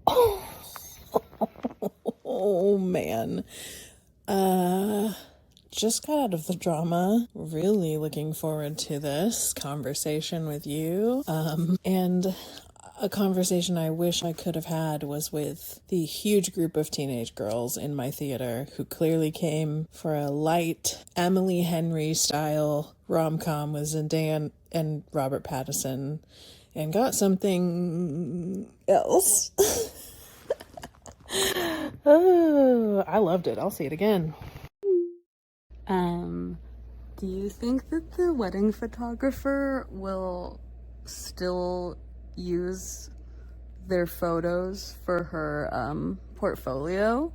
Oh man. Uh just got out of the drama. Really looking forward to this conversation with you. And a conversation I wish I could have had was with the huge group of teenage girls in my theater who clearly came for a light Emily Henry style rom-com with Zendaya and Robert Pattinson and got something else. Oh, I loved it. I'll see it again. Um, do you think that the wedding photographer will still use their photos for her portfolio?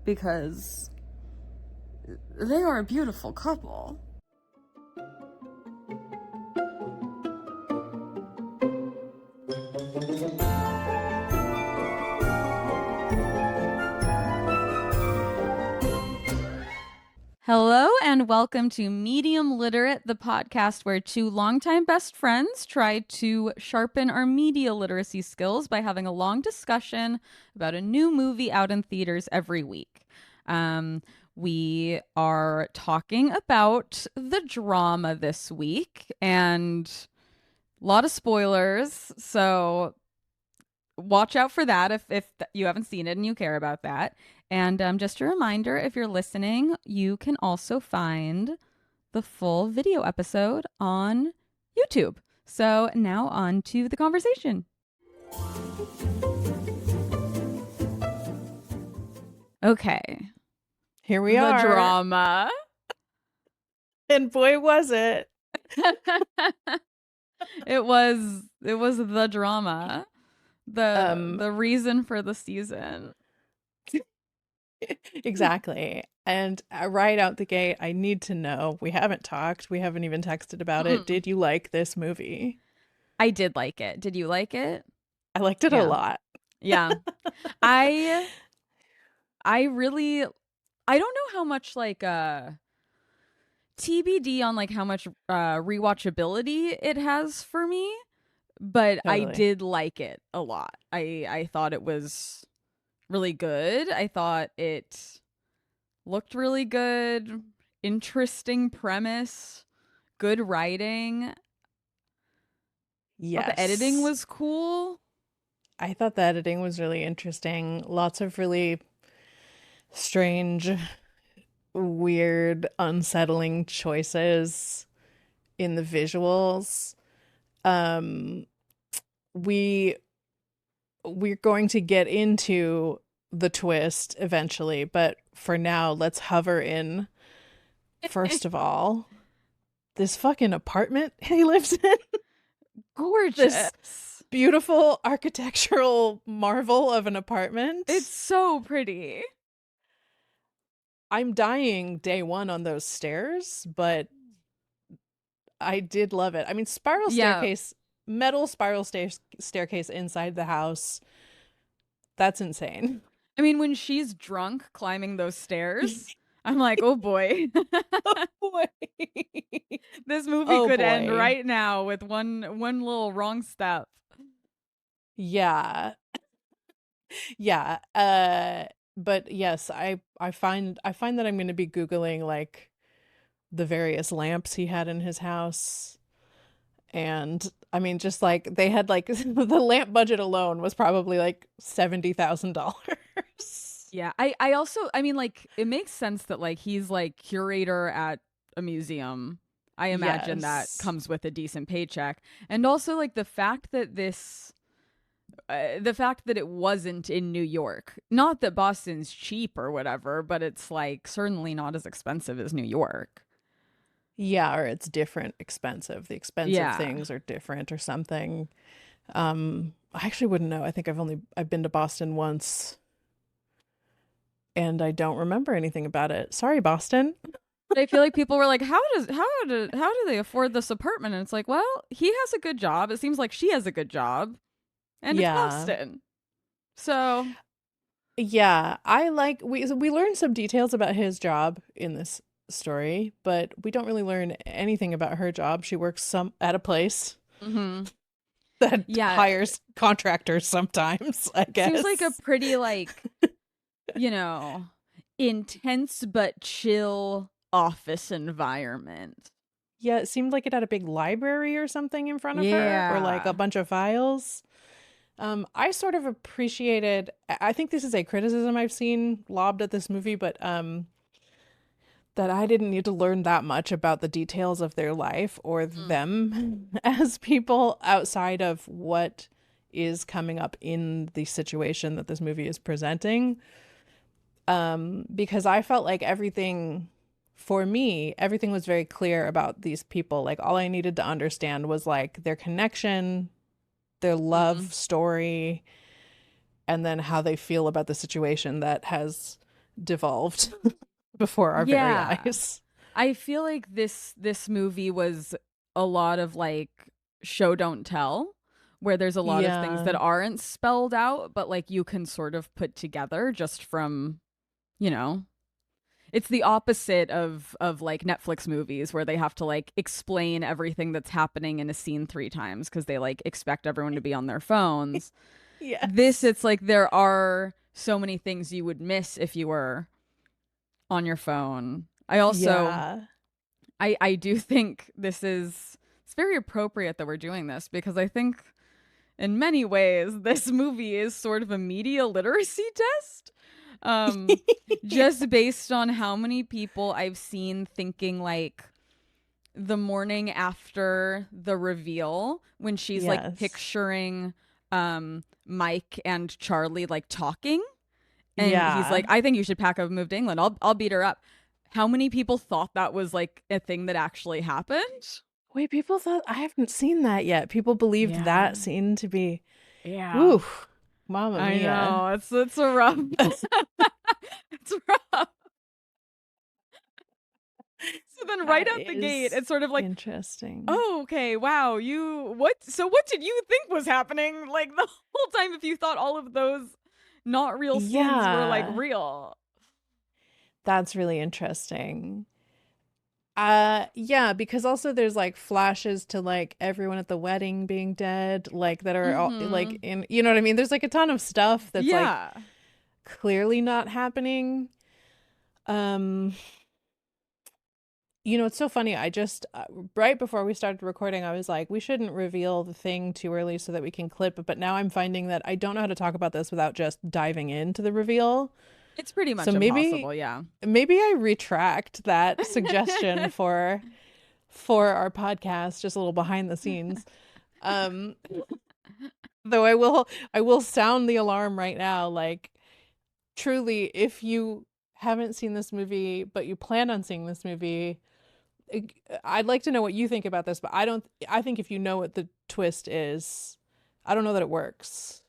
Because they are a beautiful couple. Hello and welcome to Medium Literate, the podcast where two longtime best friends try to sharpen our media literacy skills by having a long discussion about a new movie out in theaters every week. We are talking about the drama this week and a lot of spoilers, so watch out for that if you haven't seen it and you care about that. And just a reminder, if you're listening, you can also find the full video episode on YouTube. So now on to the conversation. Okay. Here we The are. drama. And boy, was it. It was the drama. The reason for the season. Exactly. And right out the gate, I need to know. We haven't talked. We haven't even texted about it. Did you like this movie? I did like it. Did you like it? I liked it a lot. Yeah. I really I don't know how much like TBD on like how much rewatchability it has for me, but I Totally. did like it a lot. I thought it was really good. I thought it looked really good. Interesting premise, good writing. Yes. The editing was cool. I thought the editing was really interesting. Lots of really strange, weird, unsettling choices in the visuals. We we're going to get into the twist eventually, but for now, let's hover in. First of all, this fucking apartment he lives in. Gorgeous. This beautiful architectural marvel of an apartment. It's so pretty. I'm dying day one on those stairs, but I did love it. I mean, spiral staircase, metal spiral staircase inside the house. That's insane. I mean, when she's drunk climbing those stairs, I'm like, oh boy. Oh boy. This movie could end right now with one little wrong step. Yeah. Yeah. But yes, I find that I'm going to be Googling like the various lamps he had in his house. And I mean, just like they had like the lamp budget alone was probably like $70,000. Yeah. I also, I mean, like, it makes sense that like he's like curator at a museum. I imagine that comes with a decent paycheck. And also like the fact that it wasn't in New York. Not that Boston's cheap or whatever, but it's like certainly not as expensive as New York. Yeah, or it's different expensive. The expensive things are different or something. I actually wouldn't know. I think I've been to Boston once and I don't remember anything about it. Sorry, Boston. I feel like people were like, how do they afford this apartment? And it's like, well, he has a good job. It seems like she has a good job. And it's Boston. So yeah, I like we learned some details about his job in this story, but we don't really learn anything about her job. She works at a place. Mm-hmm. that Yeah, hires contractors sometimes, I seems like a guess. pretty you know, intense but chill office environment. Yeah, it seemed like it had a big library or something in front of her, or like a Yeah. bunch of files. I sort of appreciated, I think this is a criticism I've seen lobbed at this movie, but that I didn't need to learn that much about the details of their life or Mm. them as people outside of what is coming up in the situation that this movie is presenting. Because I felt like everything, for me, everything was very clear about these people. Like all I needed to understand was like their connection, their Mm. love story, and then how they feel about the situation that has devolved before our very Yeah. eyes. I feel like this movie was a lot of show don't tell, where there's a lot of things that Yeah. aren't spelled out but like you can sort of put together just from, you know, it's the opposite of like Netflix movies where they have to like explain everything that's happening in a scene 3 times because they like expect everyone to be on their phones. This, Yes. it's like there are so many things you would miss if you were on your phone. I also Yeah. I do think this is it's very appropriate that we're doing this because I think in many ways this movie is sort of a media literacy test. Um just based on how many people I've seen thinking like the morning after the reveal when she's like Yes. picturing Mike and Charlie like talking and he's like, Yeah. I think you should pack up and move to England. I'll beat her up. How many people thought that was like a thing that actually happened? Wait, people thought I haven't seen that yet. People believed Yeah. that scene to be, Yeah. woo, Mamma I Mia. know. It's a rough it's rough. So then right That out the gate, is it's sort of like, interesting. oh, okay, wow, you what did you think was happening like the whole time if you thought all of those not real scenes were like Yeah, real? that's really interesting. Yeah, because also there's like flashes to like everyone at the wedding being dead, like that are all like Mhm. in, you know what I mean? There's like a ton of stuff that's like Yeah. clearly not happening. Um, it's so funny. I just right before we started recording, I was like, we shouldn't reveal the thing too early so that we can clip it. But now I'm finding that I don't know how to talk about this without just diving into the reveal. It's pretty So much impossible, yeah. maybe I retract that suggestion for our podcast, just a little behind the scenes. Um, though I will sound the alarm right now. Like truly, if you haven't seen this movie but you plan on seeing this movie, I'd like to know what you think about this, but I think if you know what the twist is, I don't know that it works.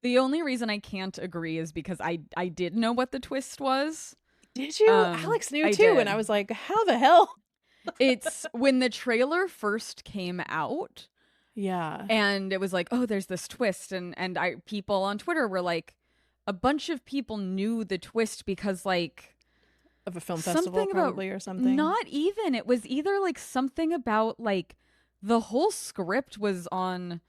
The only reason I can't agree is because I did know what the twist was. Did you? Alex knew I too, and I did. was like, how the hell? It's when the trailer first came out Yeah. and it was like, "Oh, there's this twist." And I people on Twitter were like a bunch of people knew the twist because like Of a film festival something about probably or something. not even it was either like something about like the whole script was on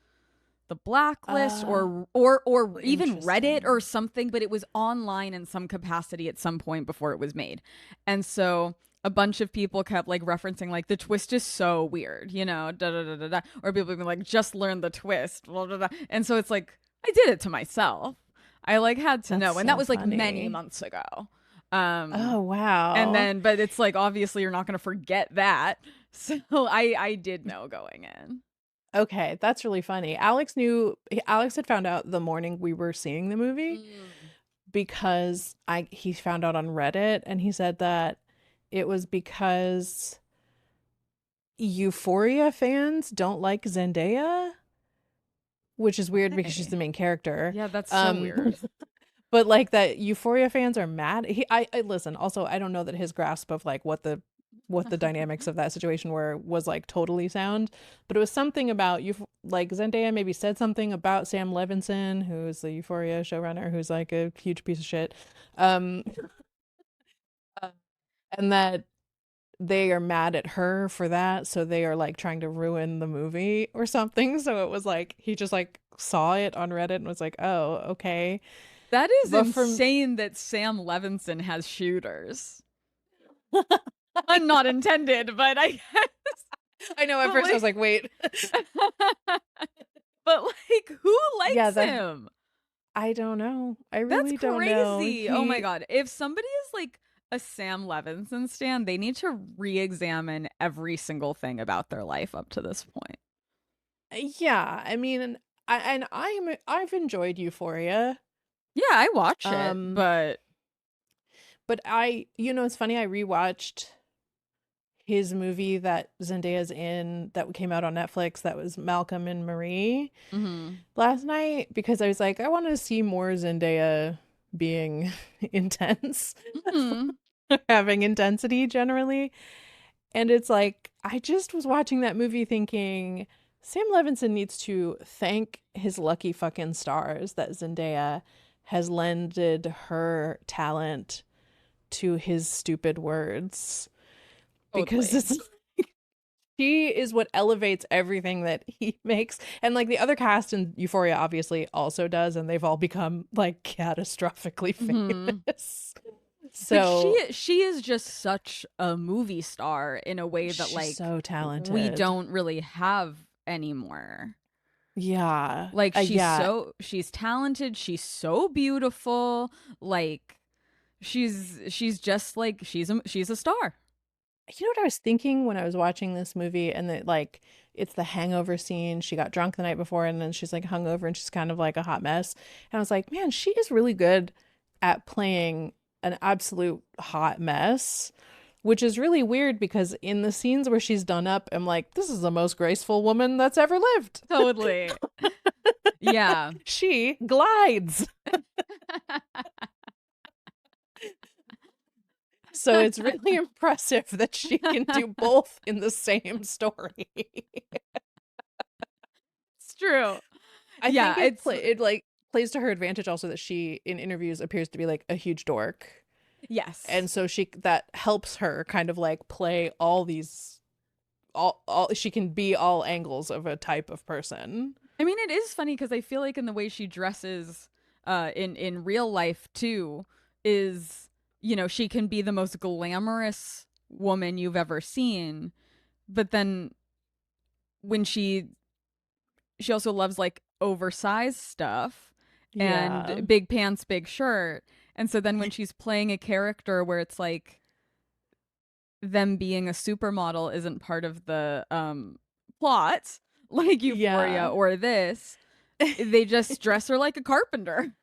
the blacklist Uh, or even Reddit or Interesting. something, but it was online in some capacity at some point before it was made. And so a bunch of people kept like referencing like the twist is so weird, you know, da da da da da. Or people being like, just learn the twist, blah, blah, blah. And so it's like I did it to myself. I like had to That's know. And that so was like many funny. months ago. Um Oh, and wow. then but it's like obviously you're not gonna forget that. So I did know going in. Okay, that's really funny. Alex had found out the morning we were seeing the movie Mm. because I he found out on Reddit and he said that it was because Euphoria fans don't like Zendaya, which is weird because she's the Okay. main character. Yeah, that's so Um weird. but like that Euphoria fans are mad. I listen, also I don't know that his grasp of like what the dynamics of that situation were was like totally sound, but it was something about you like Zendaya maybe said something about Sam Levinson, who's the Euphoria showrunner, who's like a huge piece of shit. Um uh, and that they are mad at her for that, so they are like trying to ruin the movie or something. So it was like he just like saw it on Reddit and was like, "Oh, okay." That is But from insane that Sam Levinson has shooters. Not intended, but I guess. I know at But first I was like, like, "Wait." but like, who Yeah, likes that him? I don't know. I That's really don't know. crazy. Oh my He God. If somebody is like a Sam Levinson stan, they need to re-examine every single thing about their life up to this point. Yeah, I mean, I've enjoyed Euphoria. Yeah, I watch it, Um, but but it's funny, I rewatched his movie that Zendaya's in that came out on Netflix that was Malcolm and Marie mhm. last night because I was like, I want to see more Zendaya being intense, Mhm. having intensity generally. And it's like, I just was watching that movie thinking Sam Levinson needs to thank his lucky fucking stars that Zendaya has lended her talent to his stupid words because Totally. it's she is what elevates everything that he makes. And like the other cast in Euphoria obviously also does, and they've all become like catastrophically Mhm. famous. But So she is just such a movie star in a way that she's like so we talented. don't really have anymore. Yeah. Like Yeah. she's talented, she's so beautiful, like she's just like she's a star. You know what I was thinking when I was watching this movie and that like it's the hangover scene. She got drunk the night before and then she's like hungover and she's kind of like a hot mess. And I was like, man, she is really good at playing an absolute hot mess, which is really weird because in the scenes where she's done up, I'm like, this is the most graceful woman that's ever lived. Totally. Yeah. She glides. So it's really impressive that she can do both in the same story. It's true. I think Yeah, it's it like plays to her advantage also that she in interviews appears to be like a huge dork. yes. And so she that helps her kind of like play all these all she can be all angles of a type of person. I mean, it is funny because I feel like in the way she dresses in real life too is, you know, she can be the most glamorous woman you've ever seen, but then when she also loves like oversized stuff and Yeah. big pants, big shirt. And so then when she's playing a character where it's like them being a supermodel isn't part of the plot, like Euphoria Yeah. or this, they just dress her like a carpenter.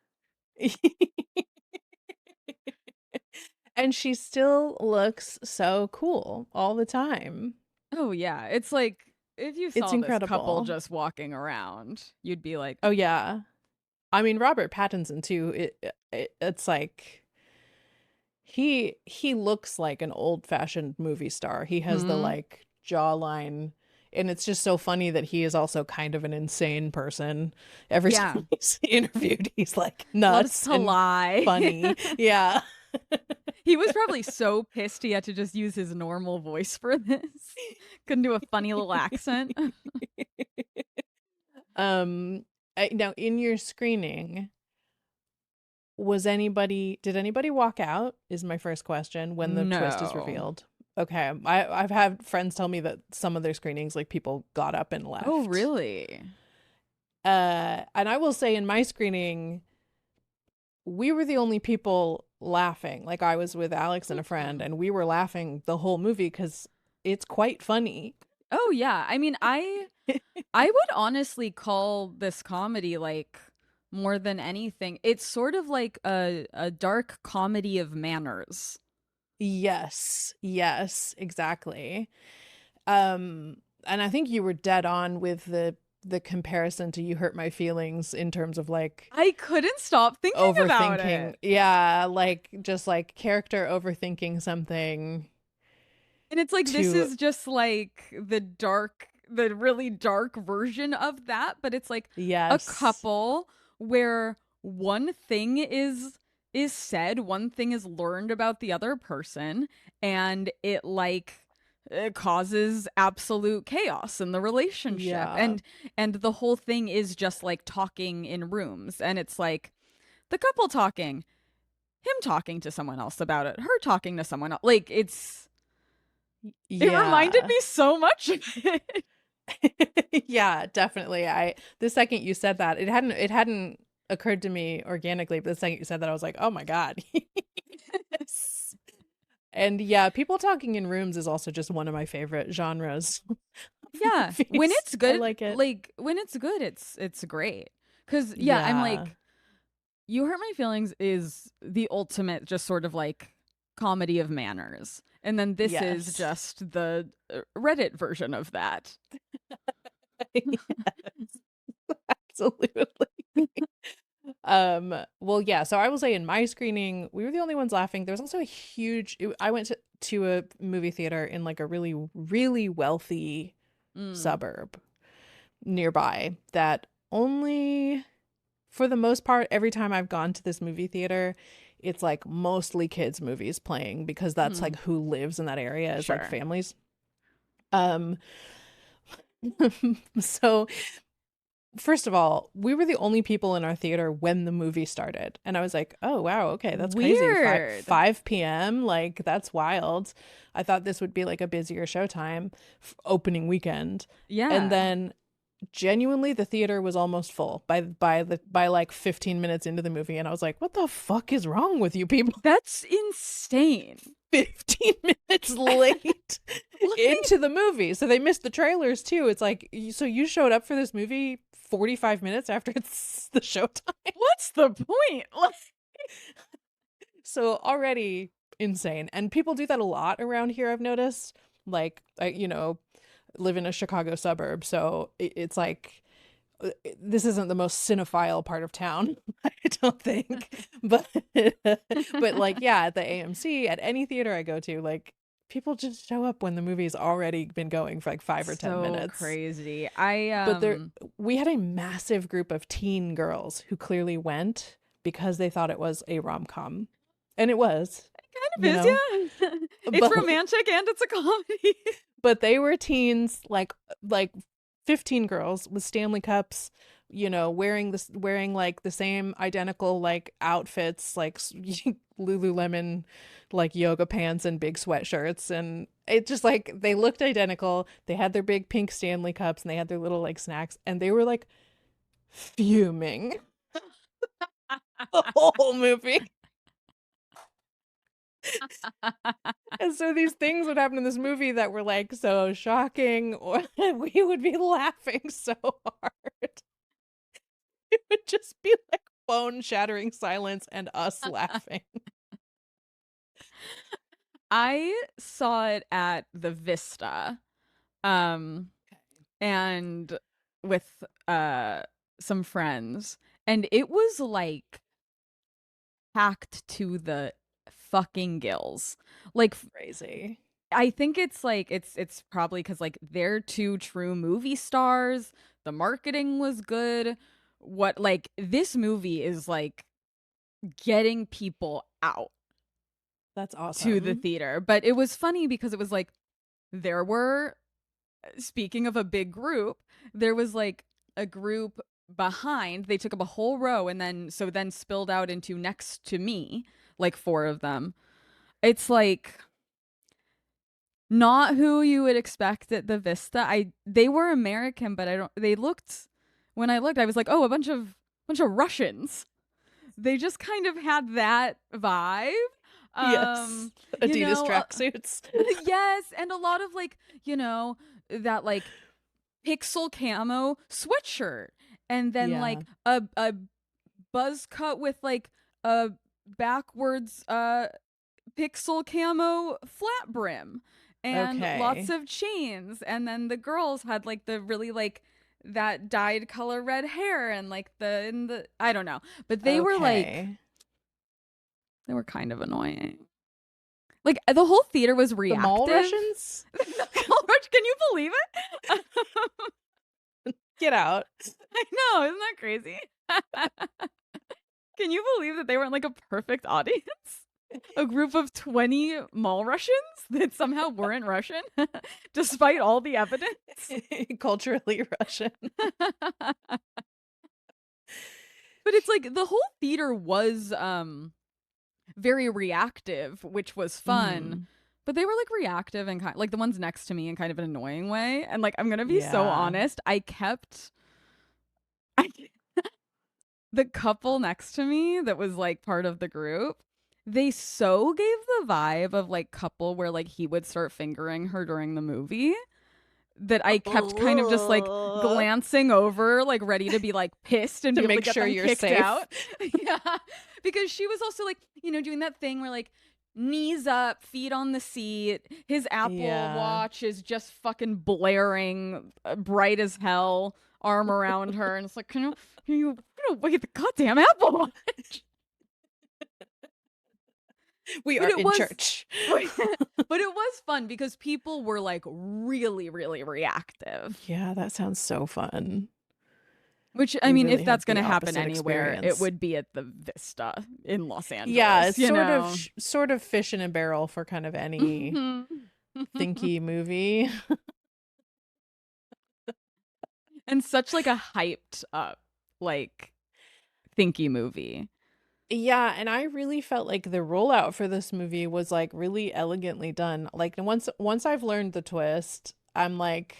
And she still looks so cool all the time. Oh yeah, it's like if you It's saw this couple incredible. just walking around, you'd be like, Oh yeah. I mean Robert Pattinson too. It's like he looks like an old-fashioned movie star. He has the hmm, like jawline and it's just so funny that he is also kind of an insane person. Every yeah, time he's interviewed, he's like loves nuts to and lie. funny. Yeah. He was probably so pissed he had to just use his normal voice for this. Couldn't do a funny little accent. Um now in your screening, did anybody walk out is my first question when the twist is No. revealed. Okay. I've had friends tell me that some of their screenings like people got up and Oh, left. really? And I will say in my screening, we were the only people laughing. Like I was with Alex and a friend, Hmm. and we were laughing the whole movie because it's quite funny. Oh, yeah. I mean, I would honestly call this comedy like more than anything. It's sort of like a dark comedy of manners. Yes, yes, exactly. And I think you were dead on with the comparison to You Hurt My Feelings in terms of like I couldn't stop thinking about overthinking. it. Yeah, like just like character overthinking something And it's like this to is just like the really dark version of that, but it's like a yes. couple where one thing is said, one thing is learned about the other person, and it like it causes absolute chaos in the relationship. Yeah. And the whole thing is just like talking in rooms, and it's like the couple talking, him talking to someone else about it, her talking to someone else. Like it reminded Yeah. me so much of it. Yeah, definitely. The second you said that, it hadn't occurred to me organically, but the second you said that, I was like, oh my God. And yeah, people talking in rooms is also just one of my favorite genres of Yeah, when movies. it's I good, like it. like when it's good, it's great. Cause yeah, I'm Yeah. like, You Hurt My Feelings is the ultimate just sort of like comedy of manners. And then this is Yes. just the Reddit version of that. Yes. Absolutely. Well, yeah, so I will say in my screening, we were the only ones laughing. There was also I went to a movie theater in like a really, really wealthy Mm. suburb nearby that only, for the most part, every time I've gone to this movie theater, it's like mostly kids movies playing because that's Mm. like who lives in that area is like Sure. families. Um, so first of all, we were the only people in our theater when the movie started. And I was like, oh, wow, okay, that's crazy. Weird. 5 p.m., like, that's wild. I thought this would be like a busier showtime opening weekend. And Yeah. then genuinely the theater was almost full by like 15 minutes into the movie. And I was like, what the fuck is wrong with you people? That's insane. 15 minutes late Like, into the movie. So they missed the trailers too. It's like, so you showed up for this movie 45 minutes after it's the showtime. what's the point? Like, So already insane. And people do that a lot around here, I've noticed. Like, live in a Chicago suburb. So it's like, this isn't the most cinephile part of town, I don't think. But but like yeah, at the AMC, at any theater I go to, like people just show up when the movie's already been going for like 5 or 10 so minutes. crazy. But we had a massive group of teen girls who clearly went because they thought it was a rom-com. And it was, Kind you of is, know. yeah. It's But romantic and it's a comedy. but they were teens, like 15 girls with Stanley cups, wearing like the same identical like outfits, like Lululemon like yoga pants and big sweatshirts, and it just like they looked identical. They had their big pink Stanley cups and they had their little like snacks, and they were like fuming the whole movie. And so these things would happen in this movie that were like so shocking, or we would be laughing so hard. It would just be like bone shattering silence and us laughing. I saw it at the Vista, um, and with some friends, and it was like packed to the fucking gills. Like Crazy. I think it's like it's probably because like they're two true movie stars. The marketing was good. What like this movie is like getting people out That's to the awesome. theater. But it was funny because it was like there were, speaking of a big group, there was like a group behind. They took up a whole row and then spilled out into next to me, like four of them. It's like not who you would expect at the Vista. They were American, but I don't they looked when I looked, I was like, "Oh, a bunch of Russians." They just kind of had that vibe. Yes. You Adidas know, tracksuits. yes, and a lot of like, that like pixel camo sweatshirt, and then Yeah. like a buzz cut with like a backwards pixel camo flat brim and lots Okay. of chains, and then the girls had like the really like that dyed color red hair and like the I don't know, but Okay. they were kind of annoying. Like the whole theater was The mall reactive. Russians? Can you believe it? Get out. I know, isn't that crazy? Can you believe that they weren't like a perfect audience? a group of 20 mall Russians that somehow weren't Russian, despite all the evidence. Culturally Russian. But it's like the whole theater was very reactive, which was fun. Mm, But they were like reactive and kind like the ones next to me in kind of an annoying way. And like I'm gonna be so yeah. honest, I the couple next to me that was like part of the group, they so gave the vibe of like couple where like he would start fingering her during the movie that I kept kind of just like Ugh. glancing over, like ready to be like pissed and To be able to make get sure them you're kicked safe. out. Yeah. Because she was also like, doing that thing where like knees up, feet on the seat. His Apple Yeah. Watch is just fucking blaring, bright as hell, arm around her. And it's like, can you wait the goddamn Apple Watch? We But are it in was church. but it was fun because people were like really, really reactive. Yeah, that sounds so fun. Which, I We mean, if really that's had going the to happen opposite anywhere, it experience. would be at the Vista in Los Yeah, Angeles, it's sort of fish in a barrel for kind of any and thinky movie. such like a hyped up, like, thinky movie. Yeah, and I really felt like the rollout for this movie was like really elegantly done. Like once I've learned the twist, I'm like,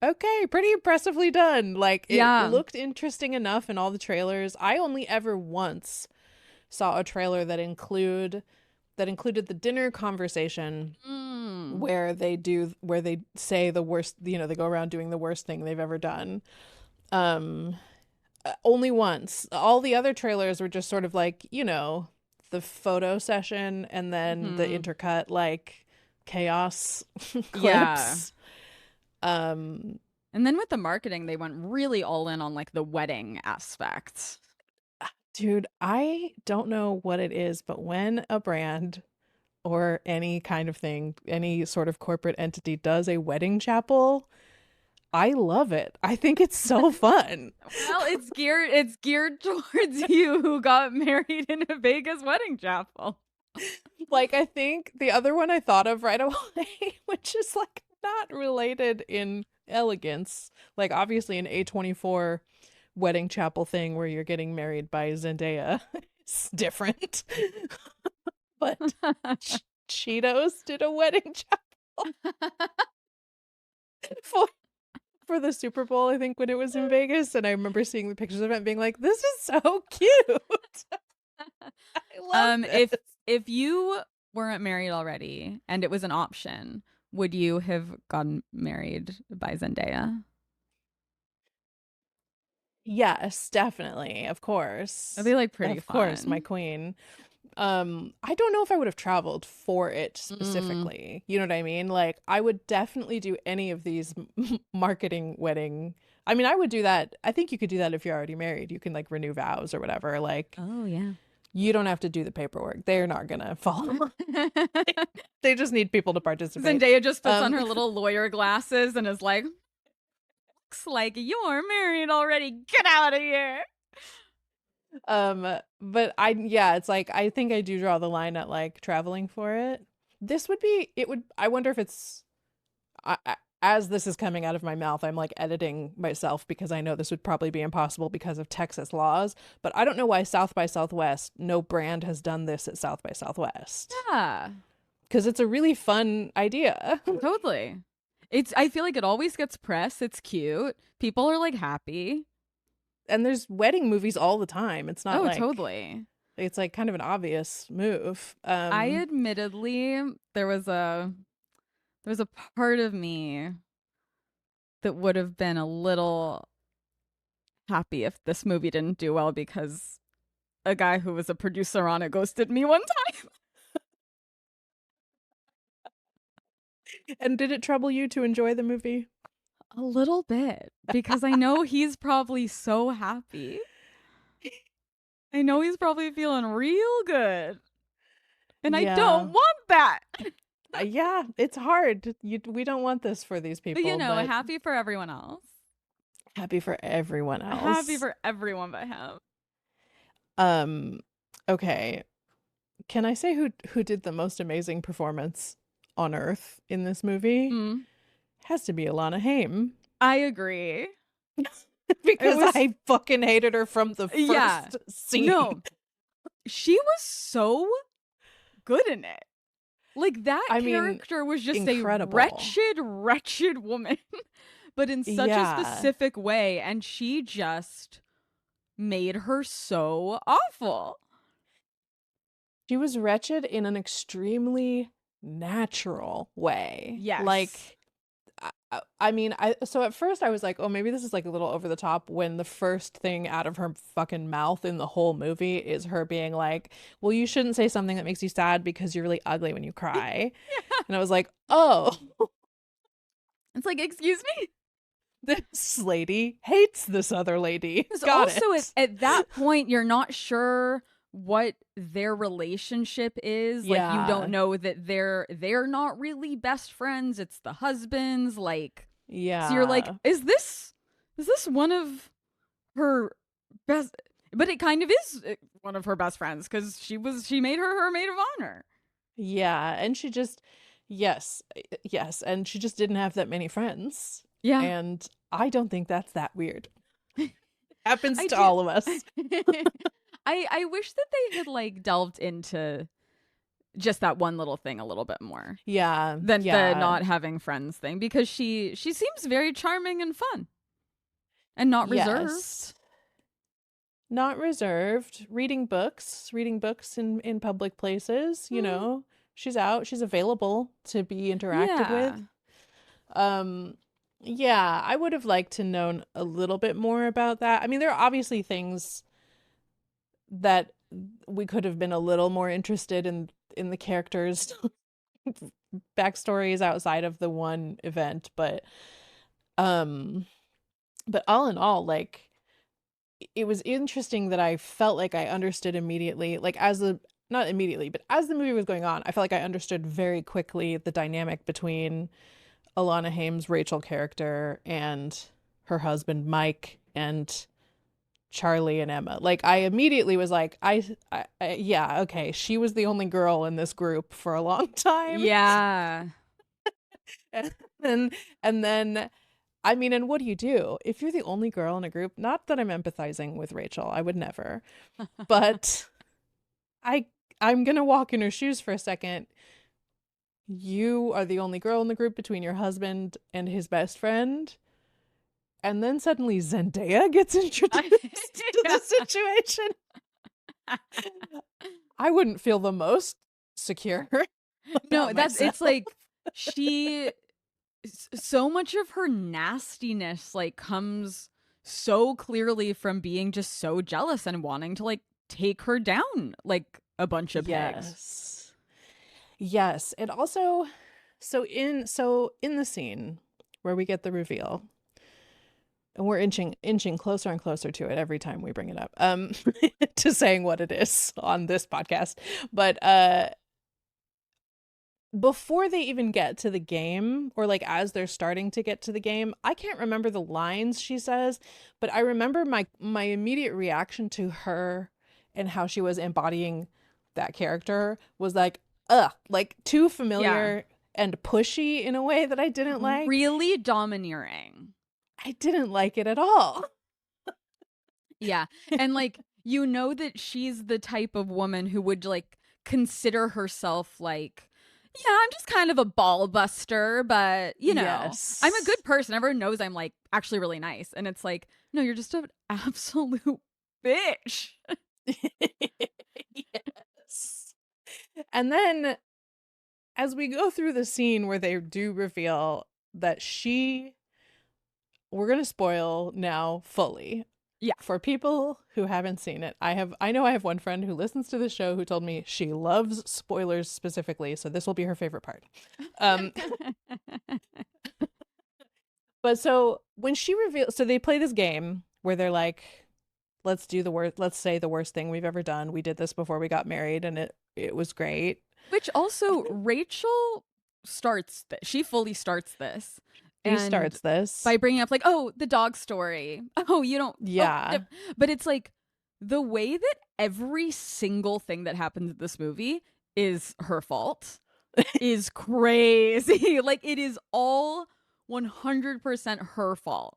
okay, pretty impressively done. Like it Yeah. looked interesting enough in all the trailers. I only ever once saw a trailer that included the dinner conversation Mm. where they say the worst, they go around doing the worst thing they've ever done. Um Only once. All the other trailers were just sort of like, the photo session and then the Hmm. intercut like chaos Yeah. clips. Um And then with the marketing, they went really all in on like the wedding aspect. Dude, I don't know what it is, but when a brand or any kind of thing, any sort of corporate entity does a wedding chapel, I love it. I think it's so fun. Well, it's geared towards you who got married in a Vegas wedding chapel. Like, I think the other one I thought of right away, which is like not related in elegance, like obviously an A24 wedding chapel thing where you're getting married by Zendaya is different. But Cheetos did a wedding chapel for for the Super Bowl, I think, when it was in Vegas, and I remember seeing the pictures of it and being like, "This is so cute. I love If this." you weren't married already and it was an option, would you have gotten married by Zendaya? Yes, definitely, of That'd course, be like pretty my fun. queen. I don't know if I would have traveled for it Mm. specifically. You know what I mean? Like, I would definitely do any of these marketing wedding. I mean, I would do that. I think you could do that if you're already married. You can like renew vows or whatever. Like, Oh yeah. you don't have to do the paperwork. They're not gonna follow. They just need people to participate. Zendaya just puts on Um, her little lawyer glasses and is like, "Looks like you're married already. Get out of here." but yeah, it's like I think I do draw the line at like traveling for it. I wonder if it's as this is coming out of my mouth, I'm like editing myself because I know this would probably be impossible because of Texas laws. But I don't know why South by Southwest, no brand has done this at South by Southwest Yeah, because it's a really fun idea. totally. I feel like it always gets press. It's cute. People are like happy. And there's wedding movies all the time. It's not Oh, like totally. it's like kind of an obvious move. I admittedly there was a part of me that would have been a little happy if this movie didn't do well because a guy who was a producer on it ghosted me one time. And did it trouble you to enjoy the movie? A little bit because I know he's probably so happy. I know he's probably feeling real good. And I don't Yeah. want that. Yeah, it's hard. We don't want this for these But people, but happy for everyone else. happy for everyone Happy else. for everyone but him. Um, okay. can I say who did the most amazing performance on Earth in this movie? Has to be Alana Haim. I agree. Because I fucking hated her from the first scene. No, she was so good in it. Like, that character was just incredible. A wretched woman, but in such a specific way, and she just made her so awful. She was wretched in an extremely natural way. Yes. Like, so at first I was like, oh, maybe this is like a little over the top, when the first thing out of her fucking mouth in the whole movie is her being like, well, you shouldn't say something that makes you sad because you're really ugly when you cry. And I was like, oh. It's like, excuse me? This lady hates this other lady. At that point, you're not sure what their relationship is. Like, you don't know that they're not really best friends. It's the husbands. Like, so you're like, is this one of her best? But it kind of is one of her best friends, because she made her maid of honor. Yeah, and she just yes, and she just didn't have that many friends. Yeah, and I don't think that's that weird. Happens to all of us. I wish that they had like delved into just that one little thing a little bit more. Yeah. Than the not having friends thing, because she seems very charming and fun. And not reserved. Not reserved. Reading books in public places, you know. She's out, she's available to be interacted with. Yeah, I would have liked to known a little bit more about that. I mean, there are obviously things that we could have been a little more interested in the characters' backstories outside of the one event, but all in all, like, it was interesting that I felt like I understood immediately, like, not immediately, but as the movie was going on, I felt like I understood very quickly the dynamic between Alana Haim's Rachel character and her husband Mike and Charlie and Emma. Like, I immediately was like, yeah, okay, she was the only girl in this group for a long time. Yeah. and then I mean, and what do you do if you're the only girl in a group? Not that I'm empathizing with Rachel, I would never, but I'm gonna walk in her shoes for a second. You are the only girl in the group between your husband and his best friend. And then suddenly Zendaya gets introduced to the situation. I wouldn't feel the most secure. No, it's like so much of her nastiness like comes so clearly from being just so jealous and wanting to like take her down like a bunch of pigs. Yes. And also, so in the scene where we get the reveal, and we're inching closer and closer to it every time we bring it up, to saying what it is on this podcast. But before they even get to the game, or like as they're starting to get to the game, I can't remember the lines she says, but I remember my immediate reaction to her and how she was embodying that character was like, like too familiar and pushy in a way that I didn't like. Really domineering. I didn't like it at all. Yeah. And like, you know that she's the type of woman who would like consider herself like, yeah, I'm just kind of a ball buster, but you know, I'm a good person. Everyone knows I'm like actually really nice. And it's like, no, you're just an absolute bitch. Yes. And then as we go through the scene where they do reveal that we're going to spoil now fully. Yeah. For people who haven't seen it, I know I have one friend who listens to the show who told me she loves spoilers specifically, so this will be her favorite part. But so when she reveals, so they play this game where they're like, let's say the worst thing we've ever done. We did this before we got married and it was great. Which also Rachel starts she fully starts this. She starts this by bringing up like, oh, the dog story. Oh, you don't. Yeah. But it's like, the way that every single thing that happens in this movie is her fault is crazy. Like, it is all 100% her fault.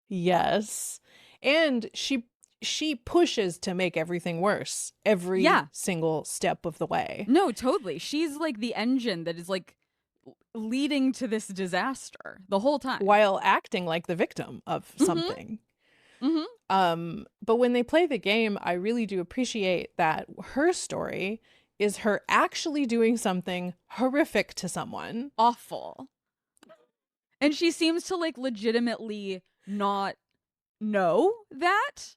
Yes. And she pushes to make everything worse every single step of the way. No, totally. She's like the engine that is like leading to this disaster the whole time. While acting like the victim of something. But when they play the game, I really do appreciate that her story is her actually doing something horrific to someone. Awful. And she seems to like legitimately not know that.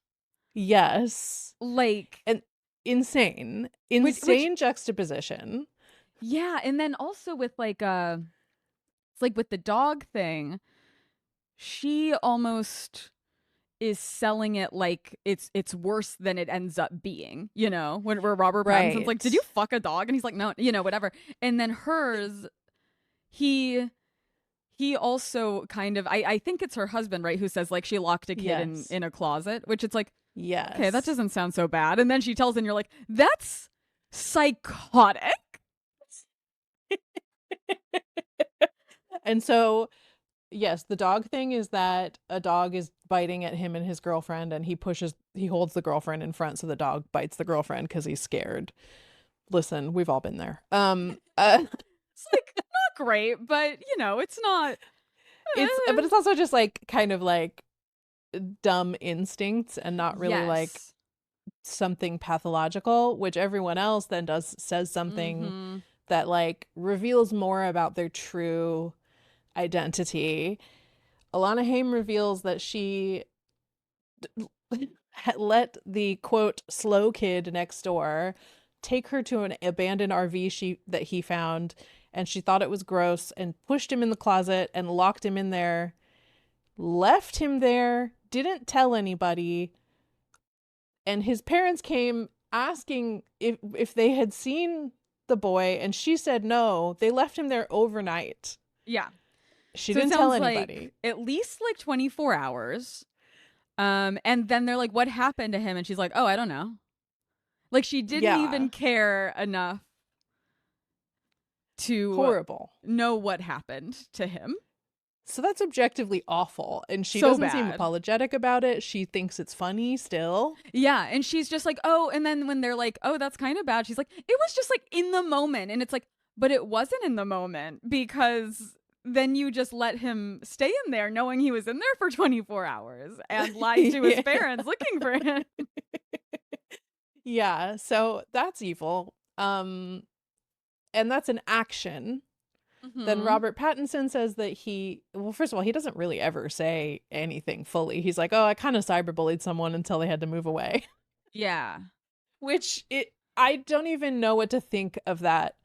Yes. Like, and insane which, juxtaposition. Yeah, and then also with like it's like with the dog thing, she almost is selling it like it's worse than it ends up being, you know, where Robert Pattinson's like, did you fuck a dog? And he's like, no, you know, whatever. And then hers, he also kind of, I think it's her husband, right, who says like she locked a kid in a closet, which it's like, yes, okay, that doesn't sound so bad. And then she tells him, you're like, that's psychotic. And so, yes, the dog thing is that a dog is biting at him and his girlfriend, and he holds the girlfriend in front, so the dog bites the girlfriend because he's scared. Listen, we've all been there. It's like not great, but you know, it's not. But it's also just like kind of like dumb instincts and not really like something pathological, which everyone else then says something that like reveals more about their true identity. Alana Haim reveals that she let the quote slow kid next door take her to an abandoned RV that he found, and she thought it was gross and pushed him in the closet and locked him in there, left him there, didn't tell anybody, and his parents came asking if they had seen the boy, and she said no. They left him there overnight. Yeah. She didn't tell anybody. Like at least like 24 hours. And then they're like, what happened to him? And she's like, oh, I don't know. Like she didn't even care enough to know what happened to him. So that's objectively awful. And she doesn't seem apologetic about it. She thinks it's funny still. Yeah. And she's just like, oh, and then when they're like, oh, that's kind of bad, she's like, it was just like in the moment. And it's like, but it wasn't in the moment, because then you just let him stay in there knowing he was in there for 24 hours and lied to his parents looking for him. Yeah. So that's evil. And that's an action. Then Robert Pattinson says that first of all, he doesn't really ever say anything fully. He's like, oh, I kind of cyberbullied someone until they had to move away. Yeah. Which I don't even know what to think of that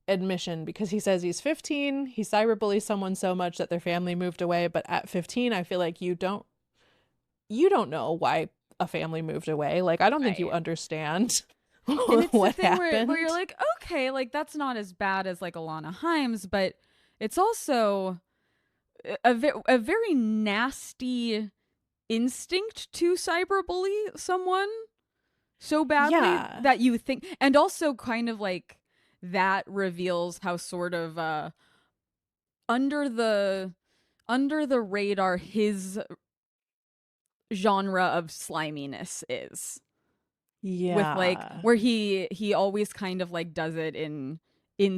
admission, because he says he's 15, he cyberbullies someone so much that their family moved away. But at 15, I feel like you don't know why a family moved away. Like, I don't think you understand. And it's what the thing happened. where you're like, okay, like that's not as bad as like Alana Haim's, but it's also a very nasty instinct to cyberbully someone so badly that you think, and also kind of like that reveals how sort of under the radar his genre of sliminess is. Yeah. With like where he always kind of like does it in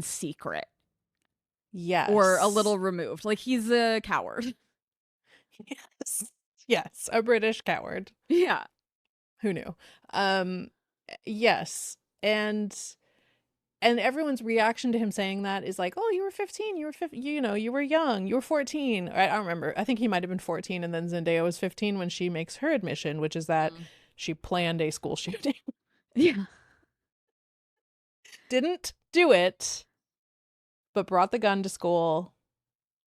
secret. Yes. Or a little removed. Like he's a coward. Yes. Yes, a British coward. Yeah. Who knew? Yes. And everyone's reaction to him saying that is like, "Oh, you were 15, you were 15, you were young, you were 14." I don't remember. I think he might have been 14, and then Zendaya was 15 when she makes her admission, which is that she planned a school shooting. Yeah. Didn't do it, but brought the gun to school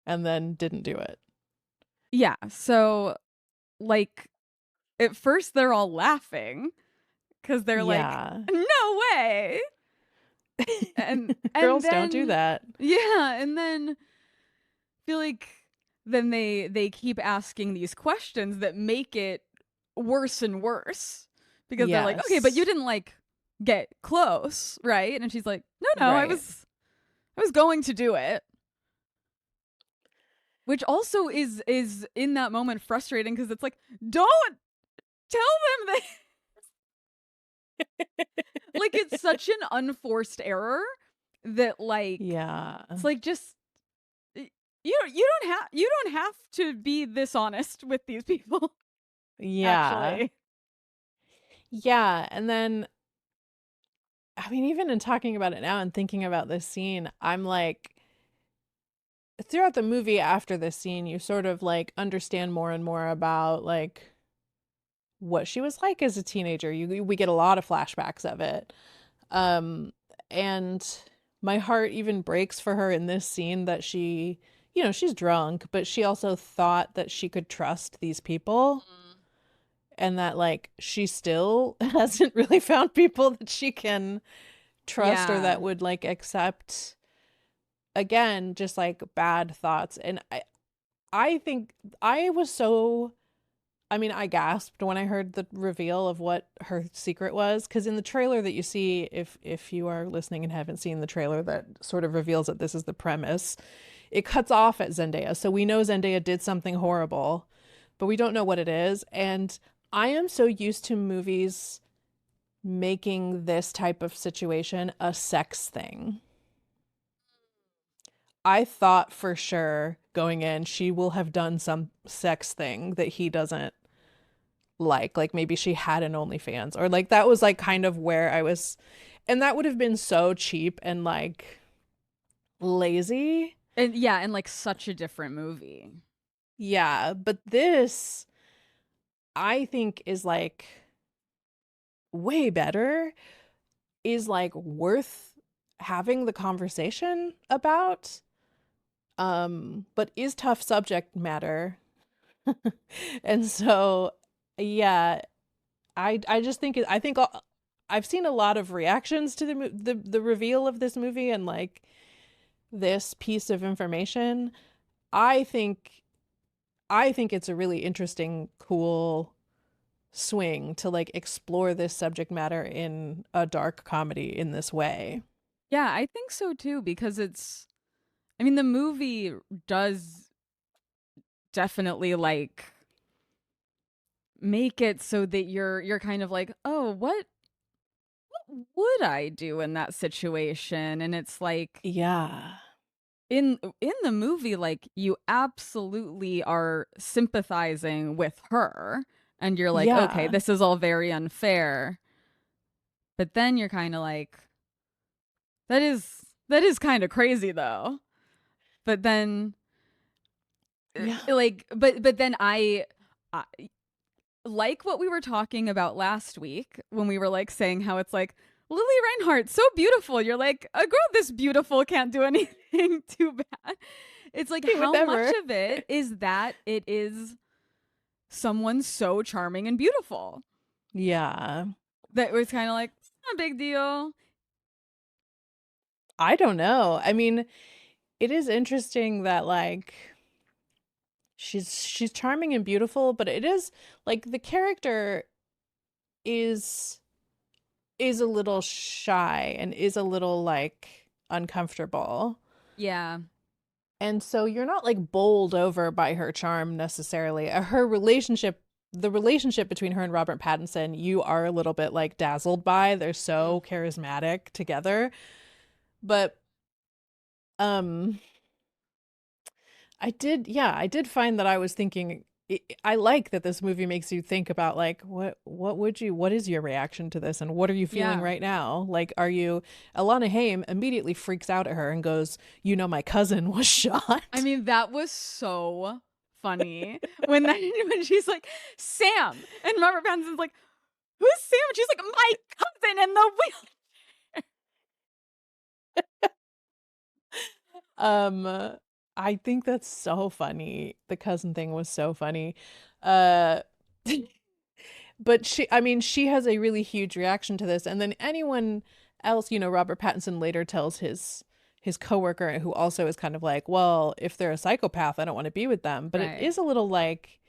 and then didn't do it. Yeah. So like at first they're all laughing because they're like, no way. And girls then, don't do that. Yeah. And then I feel like then they keep asking these questions that make it worse and worse, because they're like, okay, but you Yes. didn't like get close, right? And she's like, no, Right. I was going to do it. Which also is in that moment frustrating because it's like, don't tell them that. Like, it's such an unforced error that like Yeah. it's like, just you don't have to be this honest with these people. Yeah. Actually, Yeah. And then, I mean, even in talking about it now and thinking about this scene, I'm like, throughout the movie after this scene, you sort of like understand more and more about like what she was like as a teenager. We get a lot of flashbacks of it. Um, and my heart even breaks for her in this scene that she, she's drunk, but she also thought that she could trust these people and that like she still hasn't really found people that she can trust or yeah. that would like accept, again, just like bad thoughts. And I think I was so, I mean, I gasped when I heard the reveal of what her secret was, because in the trailer that you see, if you are listening and haven't seen the trailer that sort of reveals that this is the premise, it cuts off at Zendaya. So we know Zendaya did something horrible, but we don't know what it is. And I am so used to movies making this type of situation a sex thing. I thought for sure going in she will have done some sex thing that he doesn't like maybe she had an OnlyFans, or like that was like kind of where I was, and that would have been so cheap and like lazy. And yeah, and like such a different movie. Yeah, but this I think is like way better, is like worth having the conversation about, but is tough subject matter. And so yeah, I just think I think I've seen a lot of reactions to the reveal of this movie and like this piece of information. I think I think it's a really interesting, cool swing to like explore this subject matter in a dark comedy in this way. Yeah, I think so too, because I mean, the movie does definitely like make it so that you're kind of like, oh, what would I do in that situation? And it's like, Yeah. in the movie, like, you absolutely are sympathizing with her, and you're like, okay, Yeah. this is all very unfair. But then you're kind of like, that is kind of crazy though. But then Yeah. like, but then I like what we were talking about last week when we were like saying how it's like, Lily Reinhardt, so beautiful. You're like, a girl this beautiful can't do anything too bad. It's like, He would how much never. of it is that it is someone so charming and beautiful Yeah. that was kind of like, not a big deal. I don't know. I mean, it is interesting that like she's charming and beautiful, but it is like the character is is a little shy and is a little like uncomfortable. Yeah. And so you're not like bowled over by her charm necessarily. Her relationship, the relationship between her and Robert Pattinson, you are a little bit like dazzled by. They're so charismatic together. But um I did find that I was thinking I like that this movie makes you think about like what is your reaction to this and what are you feeling Yeah. right now? Like are you Alana Haim immediately freaks out at her and goes, "You know my cousin was I shot." mean, that was so funny when when she's like, Sam, and Robert Pattinson's like, who's Sam? And she's like, my cousin in the wheel. Um I think that's so funny. The cousin thing was so funny. Uh but I mean, she has a really huge reaction to this. And then anyone else, Robert Pattinson later tells his coworker who also is kind of like, well, if they're a psychopath, I don't want to be with them. But it Right. is a little like,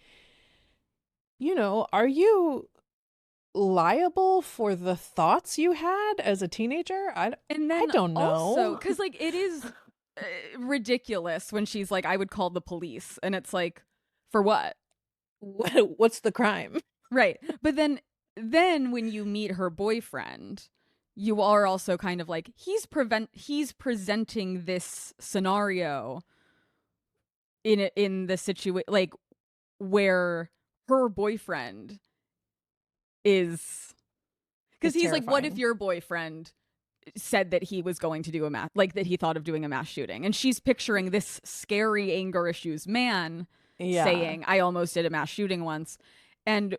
are you liable for the thoughts you had as a teenager? And I then don't also, know. because like it is ridiculous when she's like, I would call the police. And it's like, for what? What's the crime? Right. But then when you meet her boyfriend, you are also kind of like, he's presenting this scenario in the situation, like where her boyfriend is, because It's he's like, what if terrifying. your boyfriend said that he was going to do a mass, like that he thought of doing a mass shooting, and she's picturing this scary anger issues man Yeah. saying, I almost did a mass shooting once. And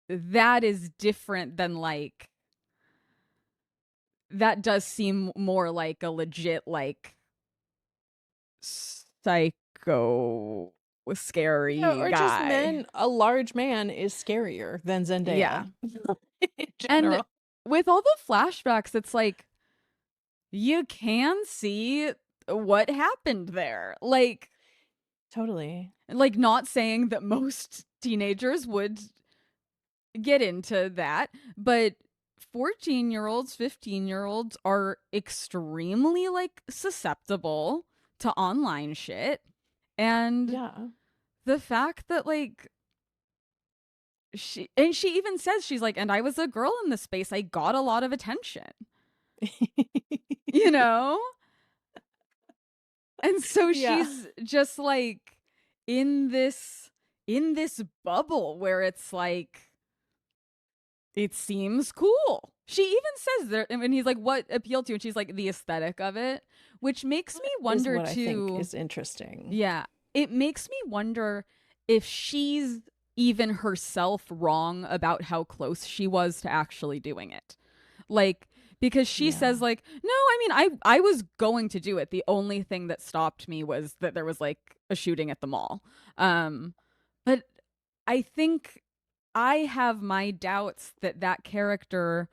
that is different than like, that does seem more like a legit like psycho Yeah, scary or just guy. men, a large man is scarier than Yeah. Zendaya in And general. with all the flashbacks, it's like you can see what happened there. Totally. Like not saying that most teenagers would get into that, but 14-year-olds, 15-year-olds are extremely like susceptible to online shit. And Yeah. the fact that like she even says, she's like, and I was a girl in the space, I got a lot of attention, you know? And so Yeah. she's just like in this bubble where it's like it seems cool. She even says there, and he's like, what appealed to you? And she's like, the aesthetic of it, which makes me Is wonder what I think too. is interesting. Yeah, it makes me wonder if she's even herself wrong about how close she was to actually doing it. Like, because she says Yeah. like, no, I mean, I was going to do it. The only thing that stopped me was that there was like a shooting at the mall. Um, but I think I have my doubts that that character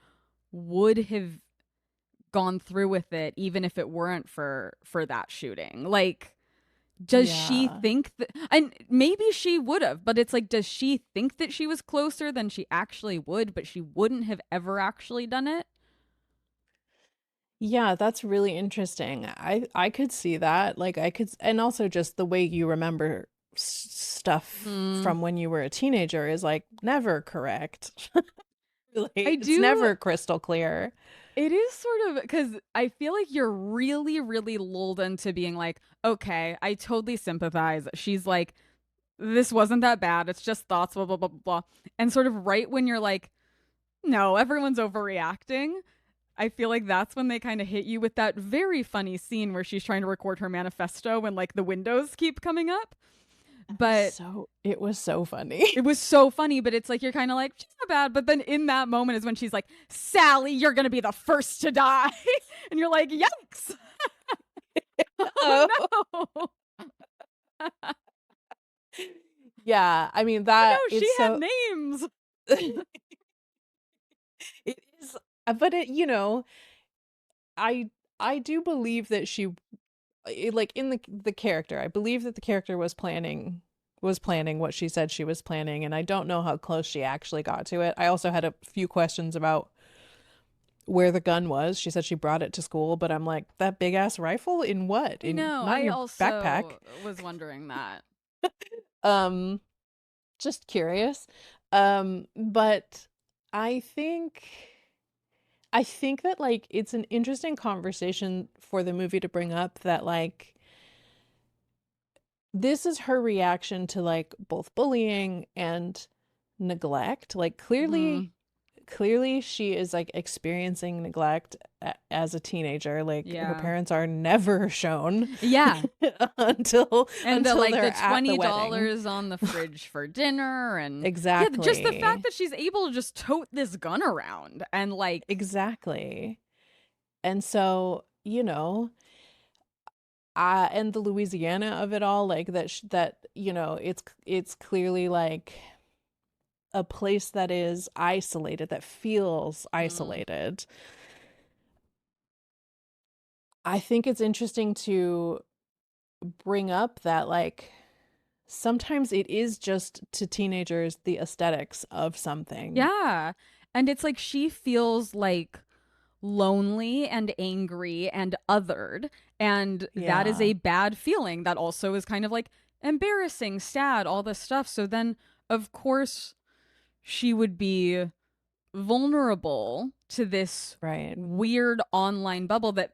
would have gone through with it even if it weren't for that shooting. Like, does she Yeah. think that, and maybe she would have, but it's like, does she think that she was closer than she actually would, but she wouldn't have ever actually done it? Yeah, that's really interesting. I could see that. Like I could, and also just the way you remember stuff Hmm. from when you were a teenager is like never correct. Really, I it's do. never crystal clear. It is sort of because I feel like you're really, really lulled into being like, okay, I totally sympathize. She's like, this wasn't that bad. It's just thoughts, blah, blah, blah, blah. And sort of right when you're like, no, everyone's overreacting, I feel like that's when they kind of hit you with that very funny scene where she's trying to record her manifesto and like the windows keep coming up. But It was so funny. it was so funny, but it's like you're kind of like, she's not bad. But then in that moment is when she's like, Sally, you're going to be the first to die. And you're like, yikes. Oh. Oh no. Yeah, I mean Oh that no, it's she had so names. it is but it I I do believe that like in the character. I believe that the character was planning what she said she was planning, and I don't know how close she actually got to it. I also had a few questions about where the gun was. She said she brought it to school, but I'm like, that big ass rifle in what? I In know. not in I your backpack. also was wondering that. Um just curious. But I think I think that like it's an interesting conversation for the movie to bring up that like this is her reaction to like both bullying and neglect. Like Hmm. clearly she is like experiencing neglect as a teenager. Like her Yeah. parents are never shown Yeah. until And the like they're the at the wedding. $20 on the fridge for dinner, and yeah, just the fact Exactly. that she's able to just tote this gun around and like, Exactly. And so, and the Louisiana of it all, like that, it's clearly like a place that is isolated, that feels mm, isolated. I think it's interesting to bring up that, like, sometimes it is just to teenagers the aesthetics of something. Yeah. And it's like she feels like lonely and angry and othered. And that is Yeah. a bad feeling that also is kind of like embarrassing, sad, all this stuff. So then, of course, she would be vulnerable to this Right. weird online bubble that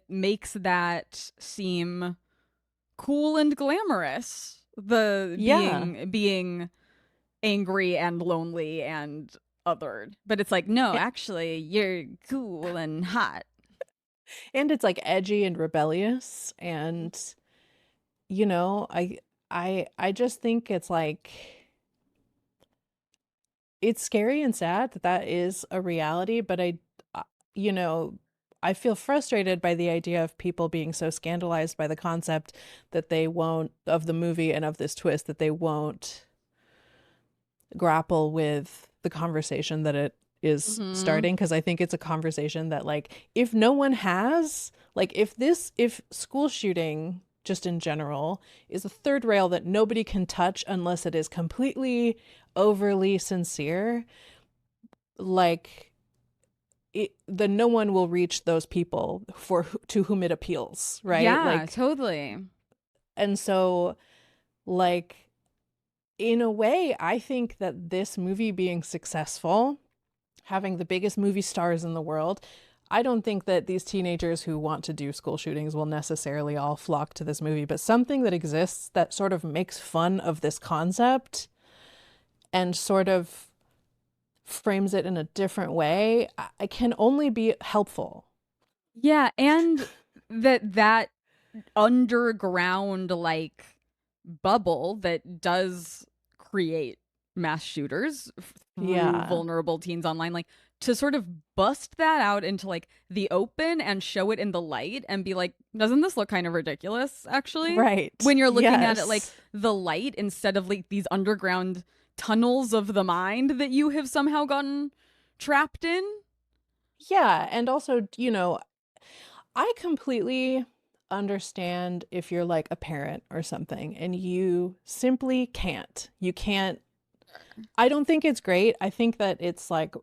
makes that seem cool and glamorous. The Yeah. being angry and lonely and othered. But it's like, no, A- actually, you're cool and hot. And it's like edgy and rebellious, and you know, I just think it's like it's scary and sad that that is a reality, but uh, you know, I feel frustrated by the idea of people being so scandalized by the concept that they won't, of the movie and of this twist, that they won't grapple with the conversation that it is Mm-hmm. starting. Because I think it's a conversation that, like, if no one has, like, if school shooting just in general is a third rail that nobody can touch unless it is completely overly sincere, like the no one will reach those people to whom it appeals, right? Yeah, Like, totally. and so, like, in a way, I think that this movie being successful, having the biggest movie stars in the world, I don't think that these teenagers who want to do school shootings will necessarily all flock to this movie, but something that exists that sort of makes fun of this concept and sort of frames it in a different way, I can only be helpful. Yeah, and that underground like bubble that does create mass shooters through Yeah. vulnerable teens online, like to sort of bust that out into like the open and show it in the light and be like, doesn't this look kind of ridiculous actually, Right. when you're looking at it like Yes. the light instead of like these underground tunnels of the mind that you have somehow gotten trapped in. Yeah. And also, I completely understand if you're like a parent or something and you simply can't. You can't. I don't think it's great. I think that it's like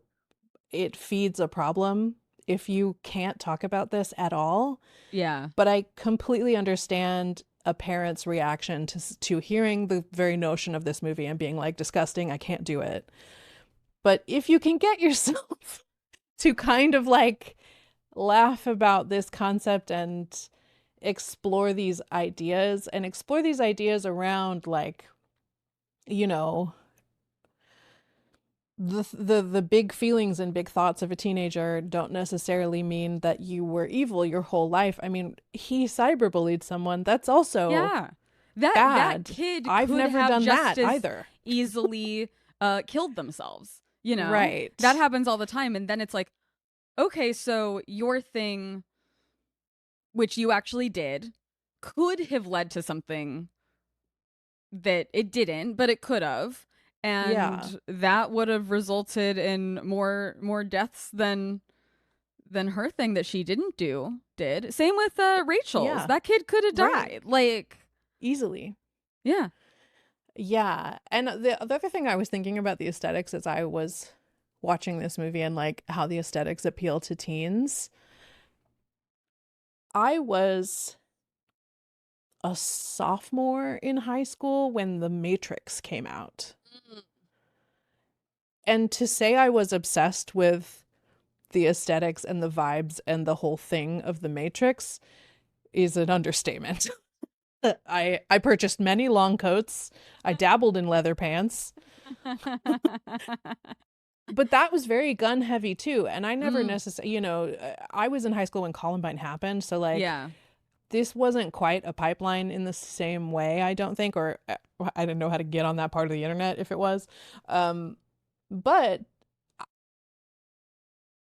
it feeds a problem if you can't talk about this at all. Yeah. But I completely understand a parent's reaction to hearing the very notion of this movie and being like, disgusting, I can't do it. But if you can get yourself to kind of like laugh about this concept and explore these ideas around, like, you know, the big feelings and big thoughts of a teenager don't necessarily mean that you were evil your whole life. I mean, he cyberbullied someone. That's also Yeah. That bad. kid I've could never have done just that as either. easily killed themselves, you know? That Right. happens all the time, and then it's like, okay, so your thing, which you actually did, could have led to something that it didn't, but it could have. Yeah. And that would have resulted in more deaths than her thing that she didn't do did. Same with Rachel's. Yeah. That kid could have Right. died. Like, Easily. yeah. Yeah. And the other thing I was thinking about the aesthetics as I was watching this movie and like how the aesthetics appeal to teens. I was a sophomore in high school when The Matrix came out. And to say I was obsessed with the aesthetics and the vibes and the whole thing of The Matrix is an understatement. I purchased many long coats. I dabbled in leather pants, but that was very gun heavy too. And I never Mm, necessarily, I was in high school when Columbine happened. So, like, yeah. this wasn't quite a pipeline in the same way, I don't think, or I didn't know how to get on that part of the internet if it was. But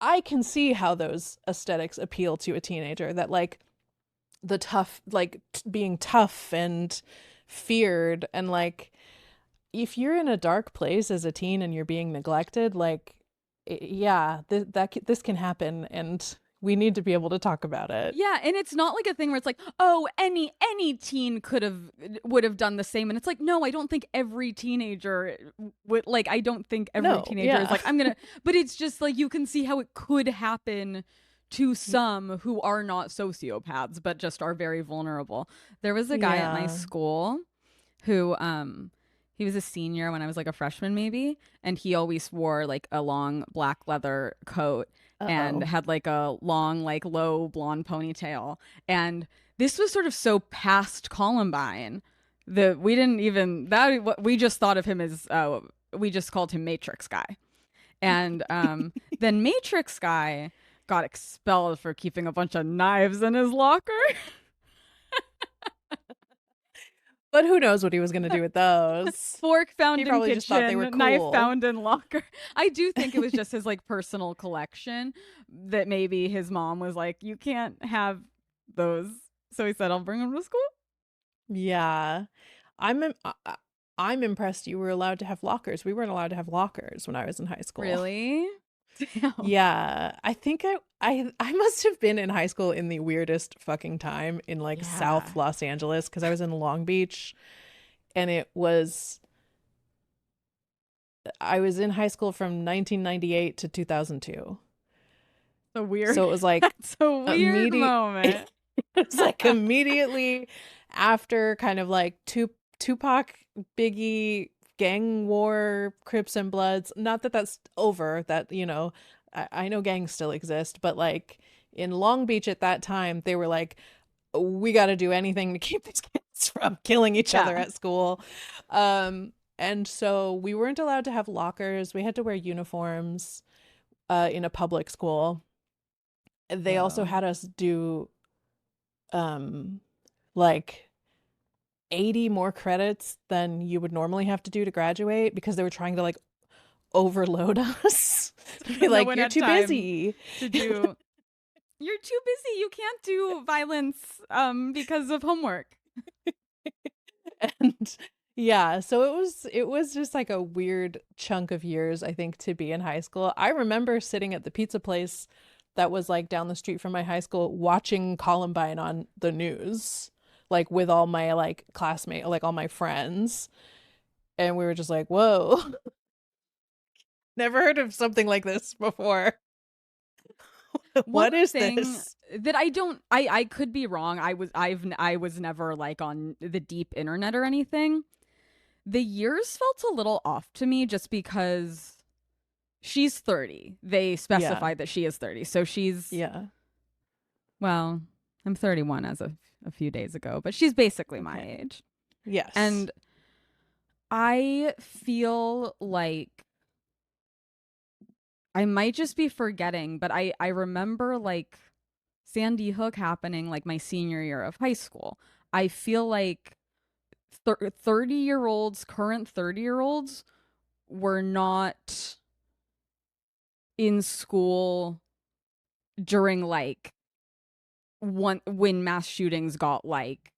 I can see how those aesthetics appeal to a teenager, that like the tough, like being tough and feared, and like if you're in a dark place as a teen and you're being neglected, like, yeah, this can happen, and we need to be able to talk about it. Yeah, and it's not like a thing where it's like, oh, any teen would have done the same. And it's like, no, I don't think every teenager would, like, I don't think every No, teenager is yeah. like, I'm gonna, but it's just like you can see how it could happen to some who are not sociopaths, but just are very vulnerable. There was a guy at my Yeah. school who he was a senior when I was like a freshman maybe, and he always wore like a long black leather coat and Uh-oh. had like a long like low blonde ponytail. And this was sort of so past Columbine that we didn't even that we just thought of him as we just called him Matrix guy. And then Matrix guy got expelled for keeping a bunch of knives in his locker. But who knows what he was going to do with those? Fork He found in probably just thought they were kitchen, knife cool. found in locker. I do think it was just his like personal collection that maybe his mom was like, you can't have those. So he said, I'll bring them to school. Yeah. I'm impressed you were allowed to have lockers. We weren't allowed to have lockers when I was in high school. Really? Damn. Yeah, I think I must have been in high school in the weirdest fucking time in like Yeah. South Los Angeles because I was in Long Beach and I was in high school from 1998 to 2002. So weird. So it was like That's a weird immediate moment. it's like immediately after kind of like Tupac, Biggie, gang war, Crips and Bloods. Not that that's over, that, I know gangs still exist, but like in Long Beach at that time, they were like, we got to do anything to keep these kids from killing each other Yeah. at school. And so we weren't allowed to have lockers. We had to wear uniforms in a public school. They also Whoa. had us do um like 80 more credits than you would normally have to do to graduate because they were trying to like overload us. Be No like, one you're had too time busy. to do. You're too busy. You can't do violence because of homework. And yeah, so it was just like a weird chunk of years, I think, to be in high school. I remember sitting at the pizza place that was like down the street from my high school watching Columbine on the news, like with all my like classmates, like all my friends. And we were just like, whoa, never heard of something like this before. One What is thing this? that I could be wrong. I was never like on the deep internet or anything. The years felt a little off to me just because she's 30. They Yeah, specified that she is 30. So she's, yeah. well, I'm 31 as of a few days ago, but she's basically my Okay. age. Yes. And I feel like I might just be forgetting, but I remember like Sandy Hook happening like my senior year of high school. I feel like 30-year-olds, current 30-year-olds were not in school during like one when mass shootings got like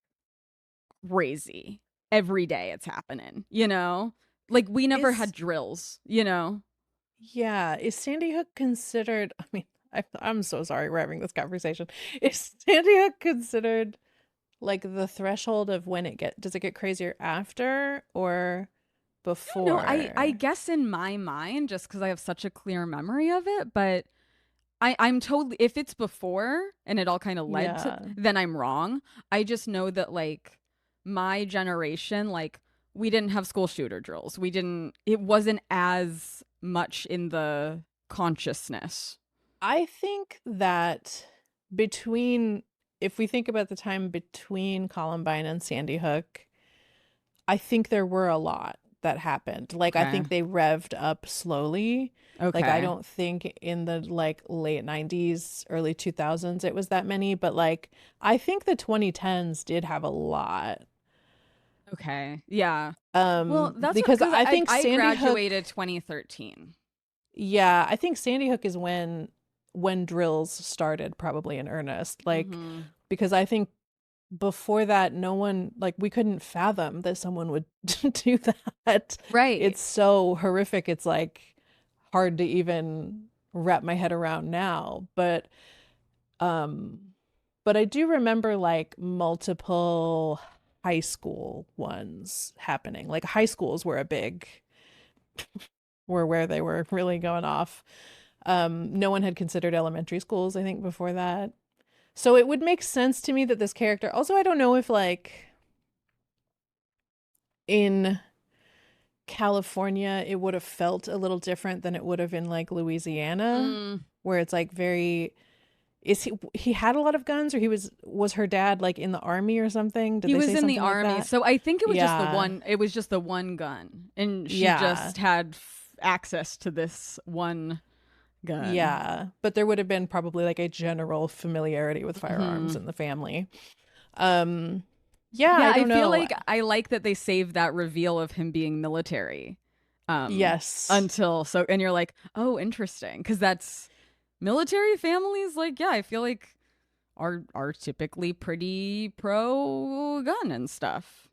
crazy. Every day it's happening, you know? Like we never had Is drills, you know? Yeah, is Sandy Hook considered, I mean, I'm so sorry we're having this conversation. Is Sandy Hook considered like the threshold of when does it get crazier after or No, I before? guess in my mind, just because I have such a clear memory of it, but I'm totally, if it's before and it all kind of led to, Yeah. then I'm wrong. I just know that like my generation, like we didn't have school shooter drills. It wasn't as much in the consciousness. I think that between, if we think about the time between Columbine and Sandy Hook, I think there were a lot that happened. Like I Okay. think they revved up slowly. Like I Okay. don't think in the like late 90s, early 2000s it was that many, but like I think the 2010s did have a lot. Okay. Yeah. Well, that's Because because I I think I Sandy Hook, graduated 2013. yeah, I think Sandy Hook is when drills started probably in earnest. Like Mm-hmm. because I think before that no one, like we couldn't fathom that someone would do that. Right. It's so horrific, it's like hard to even wrap my head around now. But Um, but I do remember like multiple high school ones happening. Like high schools were a big were where they were really going off. No one had considered elementary schools, I think, before that. So it would make sense to me that this character, also, I don't know if like in California, it would have felt a little different than it would have in like Louisiana, Mm. where it's like very, is he had a lot of guns, or was her dad like in the army or something? Did He they was say in the something like army, that? so I think it was just the Yeah. one. It was just the one gun, and she Yeah. just had access to this one gun. Yeah. But there would have been probably like a general familiarity with Hmm. firearms in the family. Um, yeah, Yeah, I I don't feel know. like I like that they saved that reveal of him being military. Yes. Until so, and you're like, oh, interesting, because that's military families. Like, yeah, I feel like are typically pretty pro gun and stuff.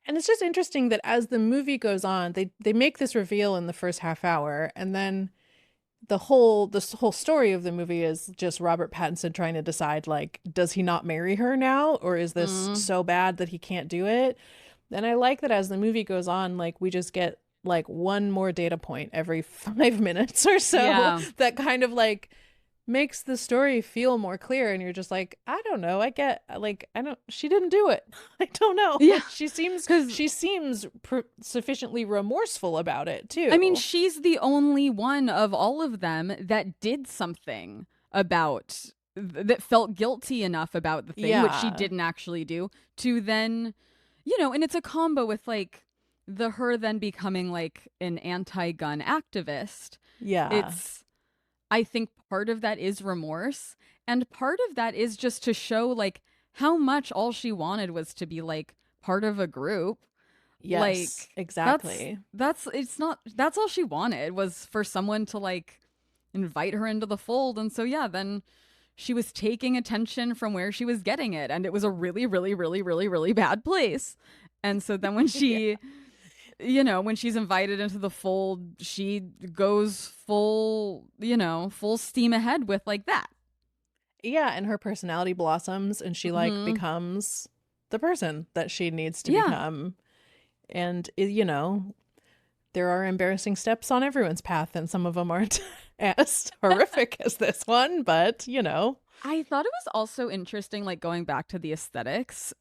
And it's just interesting that as the movie goes on, they make this reveal in the first half hour, and then this whole story of the movie is just Robert Pattinson trying to decide, like, does he not marry her now, or is this Mm, so bad that he can't do it? And I like that as the movie goes on, like we just get like one more data point every 5 minutes or so yeah, that kind of like makes the story feel more clear, and you're just like, I don't know, I get, like, I don't, she didn't do it. I don't yeah, know. she seems because she seems sufficiently remorseful about it I mean, too. she's the only one of all of them that did something about that felt guilty enough about the thing, which she Yeah. didn't actually do, to then, and it's a combo with like her then becoming like an anti-gun activist. Yeah. It's I think part of that is remorse, and part of that is just to show like how much all she wanted was to be like part of a group. Yes, Like exactly. that's it's not that's all she wanted was for someone to like invite her into the fold. And so yeah, then she was taking attention from where she was getting it, and it was a really really really really really bad place. And so then when Yeah. she when she's invited into the fold, she goes full, full steam ahead with like that. Yeah, and her personality blossoms, and she like Hmm. becomes the person that she needs to Yeah. become. And there are embarrassing steps on everyone's path, and some of them aren't as horrific as this one, but I thought it was also interesting, like going back to the aesthetics.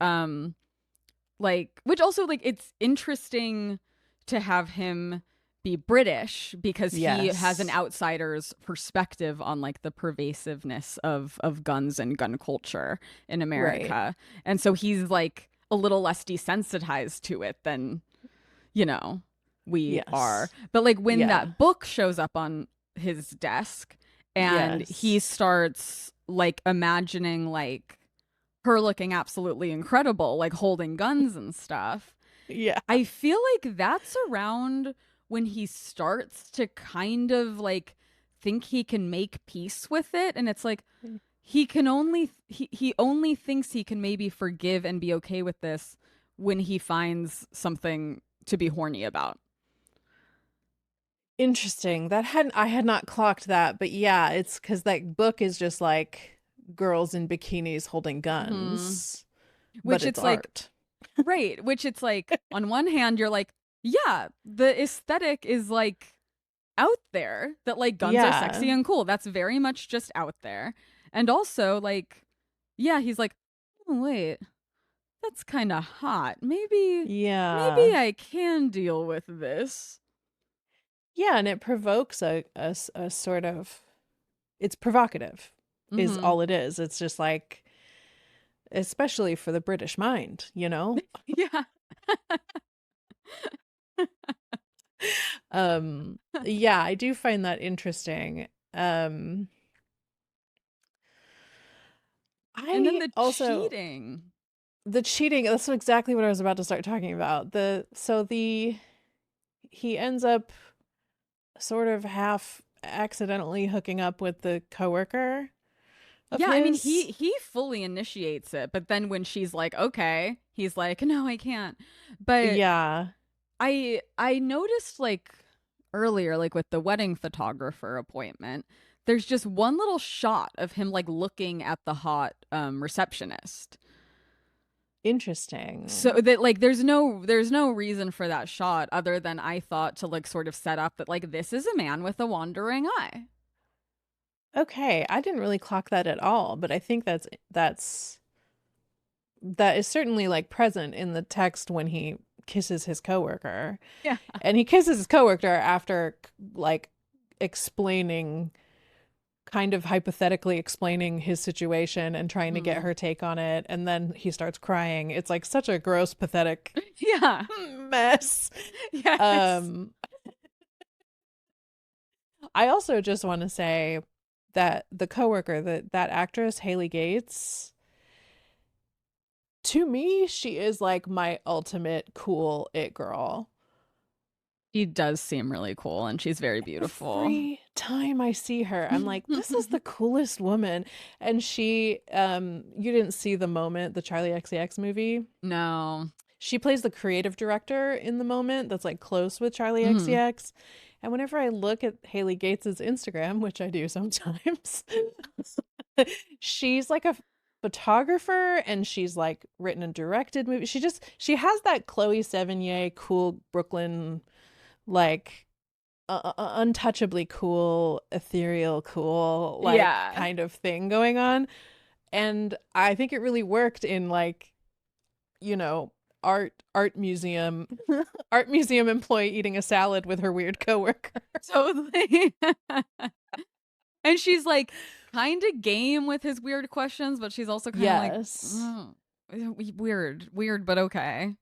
Like which also like it's interesting to have him be British because he has an yes. outsider's perspective on like the pervasiveness of guns and gun culture in Right. America. And so he's like a little less desensitized to it than, you know, we are. Yes. But like when Yeah. that book shows up on his desk and he Yes. starts like imagining like her looking absolutely incredible, like holding guns and stuff. Yeah. I feel like that's around when he starts to kind of like think he can make peace with it. And it's like he only thinks he can maybe forgive and be okay with this when he finds something to be horny about. Interesting. I had not clocked that, but yeah, it's because that book is just like girls in bikinis holding Hmm. guns, but Which it's it's like, art. right. Which it's like, on one hand, you're like, yeah, the aesthetic is like out there that like guns are Yeah. sexy and cool. That's very much just out there. And also, like, yeah, he's like, oh, wait, that's kind of hot. Maybe Yeah. I can deal with this. Yeah, and it provokes a sort of, it's provocative is Mm-hmm. all it is. It's just like, especially for the British mind. Yeah. Yeah, I do find that interesting. Um And then I the also cheating. the cheating, that's exactly what I was about to start talking about. The he ends up sort of half accidentally hooking up with the coworker of Yeah, I mean his. he fully initiates it, but then when she's like, "Okay," he's like, "No, I can't." But Yeah. I noticed like earlier, like with the wedding photographer appointment, there's just one little shot of him like looking at the hot receptionist. So Interesting. that like there's no reason for that shot other than I thought to like sort of set up that like this is a man with a wandering eye. Okay, I didn't really clock that at all, but I think that is certainly like present in the text when he kisses his coworker. Yeah. And he kisses his coworker after like explaining, kind of hypothetically explaining his situation and trying to get Hmm. her take on it, and then he starts crying. It's like such a gross, pathetic Yeah. mess. Yes. um I also just want to say that the coworker, that actress Haley Gates, to me, she is like my ultimate cool it girl. She does seem really cool and she's very beautiful. Every time I see her, I'm like, this is the coolest woman. And she, you didn't see The Moment, the Charlie XCX movie. No. She plays the creative director in The Moment that's like close with Charlie Hmm. XCX. And whenever I look at Haley Gates's Instagram, which I do sometimes, she's like a photographer and she's like written and directed movies. She has that Chloe Sevigny cool Brooklyn, like untouchably cool, ethereal cool, like Yeah. kind of thing going on. And I think it really worked in like, you know, art museum art museum employee eating a salad with her weird coworker. Totally. And she's like kind of game with his weird questions, but she's also kind of like Yes. weird, but okay.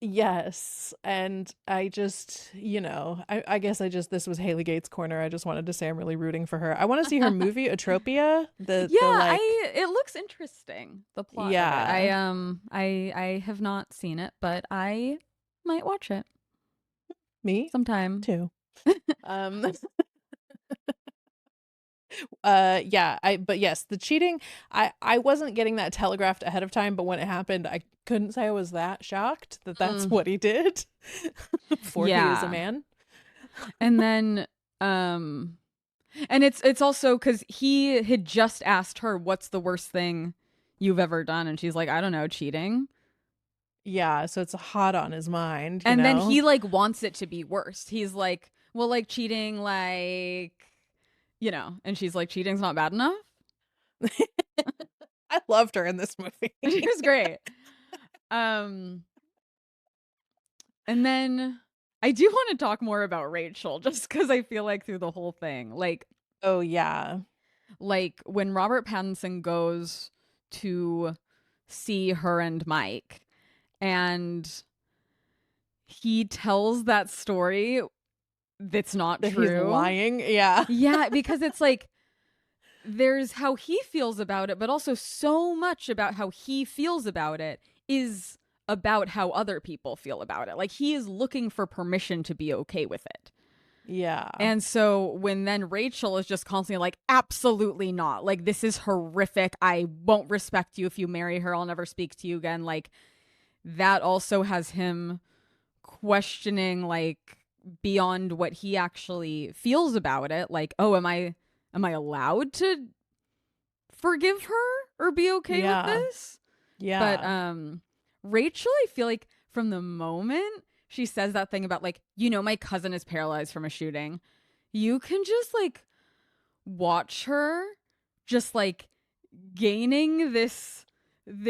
Yes. And I just, I guess this was Haley Gates' corner. I just wanted to say I'm really rooting for her. I want to see her movie Atropia. Yeah, The like, it looks interesting, the plot of it. yeah, I have not seen it, but I might watch it me sometime. too. Um yeah, but yes, the cheating, I wasn't getting that telegraphed ahead of time, but when it happened, I couldn't say I was that shocked that that's Mm, what he did. For he is a yeah. man. And then um and it's also cuz he had just asked her what's the worst thing you've ever done and she's like I don't know, cheating. Yeah, so it's hot on his mind, you And then know. he like wants it to be worse. He's like, "Well, like cheating and she's like cheating's not bad enough?" I loved her in this movie. She was great. Um And then I do want to talk more about Rachel just because I feel like through the whole thing, Oh yeah. like when Robert Pattinson goes to see her and Mike and he tells that story that's not That he's true. lying. Yeah. Yeah, because it's like there's how he feels about it, but also so much about how he feels about it is about how other people feel about it. Like he is looking for permission to be okay with it. Yeah. And so when then Rachel is just constantly like, absolutely not. Like, this is horrific. I won't respect you if you marry her. I'll never speak to you again. Like, that also has him questioning, like, beyond what he actually feels about it. Like, oh, am I allowed to forgive her or be okay with Yeah. this? But Yeah. Rachel, I feel like from the moment she says that thing about like, my cousin is paralyzed from a shooting, you can just like watch her just like gaining this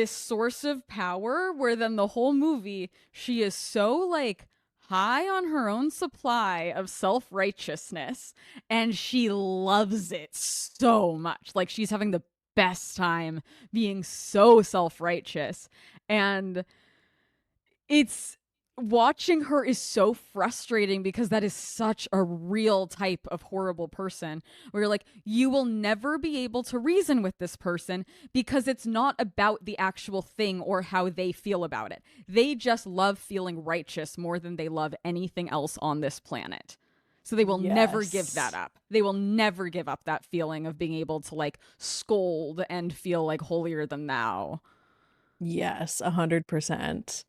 source of power where then the whole movie she is so like high on her own supply of self-righteousness and she loves it so much. Like she's having the best time being so self-righteous and it's watching her is so frustrating because that is such a real type of horrible person where you're like you will never be able to reason with this person because it's not about the actual thing or how they feel about it. They just love feeling righteous more than they love anything else on this planet. So they will never give that Yes. up. They will never give up that feeling of being able to like scold and feel like holier than thou. Yes, 100%.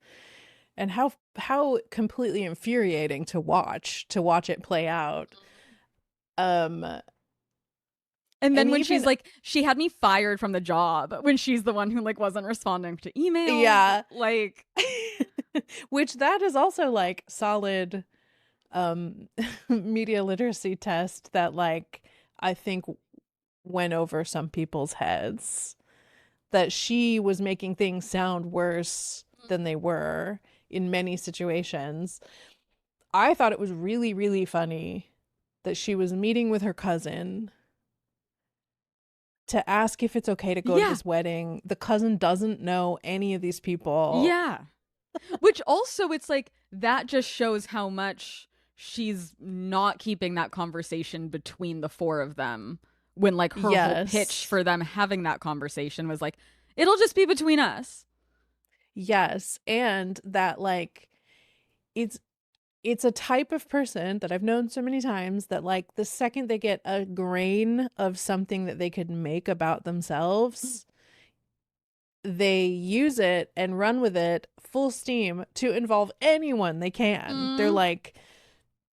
And how completely infuriating to watch it play out. Um And then And when she's even, like, she had me fired from the job when she's the one who like wasn't responding to emails. yeah. Like, Which that is also like solid media literacy test that like I think went over some people's heads, that she was making things sound worse than they were in many situations. I thought it was really, really funny that she was meeting with her cousin to ask if it's okay to go to yeah, this wedding. The cousin doesn't know any of these people. yeah. Which also, it's like, that just shows how much she's not keeping that conversation between the four of them, when like her whole pitch Yes. for them having that conversation was like, it'll just be between us. Yes. And that like it's it's a type of person that I've known so many times that like the second they get a grain of something that they could make about themselves, they use it and run with it full steam to involve anyone they can. They're Mm, like,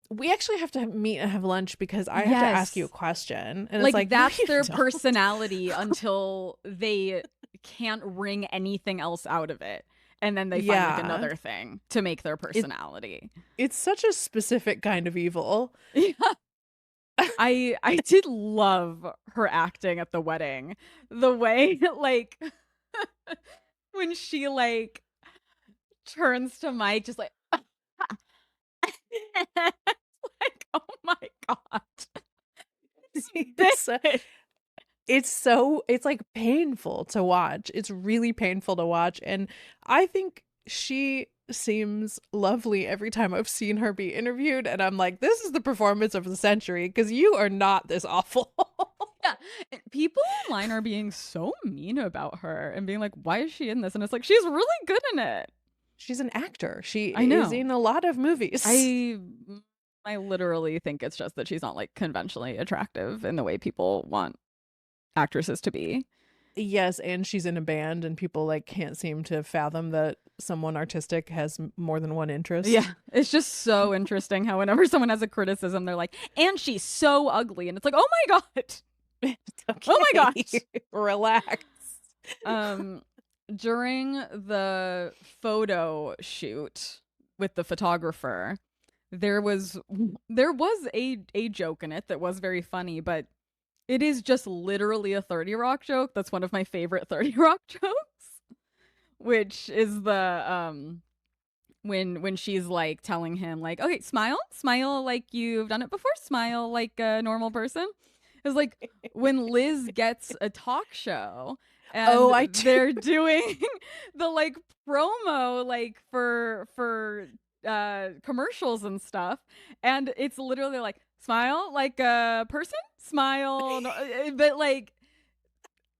we actually have to meet and have lunch because I have to ask you a yes. question. And it's Like, like, no, that's you their don't. personality until they can't wring anything else out of it. And then they find like Yeah. another thing to make their It personality. it's such a specific kind of evil. Yeah. I did love her acting at the wedding. The way like when she like turns to Mike just like like, oh my god. It's Bitch. it's like painful to watch. It's really painful to watch, and I think she seems lovely every time I've seen her be interviewed, and I'm like, this is the performance of the century because you are not this awful. Yeah. People online are being so mean about her and being like, why is she in this? And it's like, she's really good in it. She's an actor. She I is know. in a lot of movies. I literally think it's just that she's not like conventionally attractive in the way people want actresses to be. Yes, and she's in a band, and people like can't seem to fathom that someone artistic has more than one Yeah, interest. it's just so interesting how whenever someone has a criticism, they're like, and she's so ugly. And it's like, oh my God. Oh my Okay, gosh. relax. Um, During the photo shoot with the photographer, there was a joke in it that was very funny, but it is just literally a 30 Rock joke. That's one of my favorite 30 Rock jokes, which is the when she's like telling him like, okay, smile like you've done it before, smile like a normal person. It's like when Liz gets a talk show Oh, and I do. they're doing the like promo like for commercials and stuff, and it's literally like, smile like a person, smile but like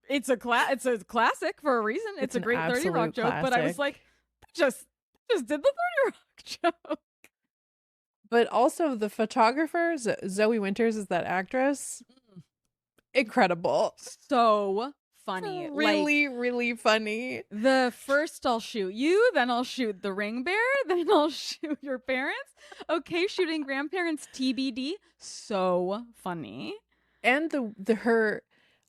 it's a classic for a reason. It's It's a an great 30 Rock absolute joke, but I was like, classic. just just did the 30 Rock joke. But also the photographer, Zoe Winters is that actress. Incredible. So funny. Like, Really, really funny. the first I'll shoot you, then I'll shoot the ring bearer, then I'll shoot your parents. Okay, shooting grandparents TBD. So funny. And the her,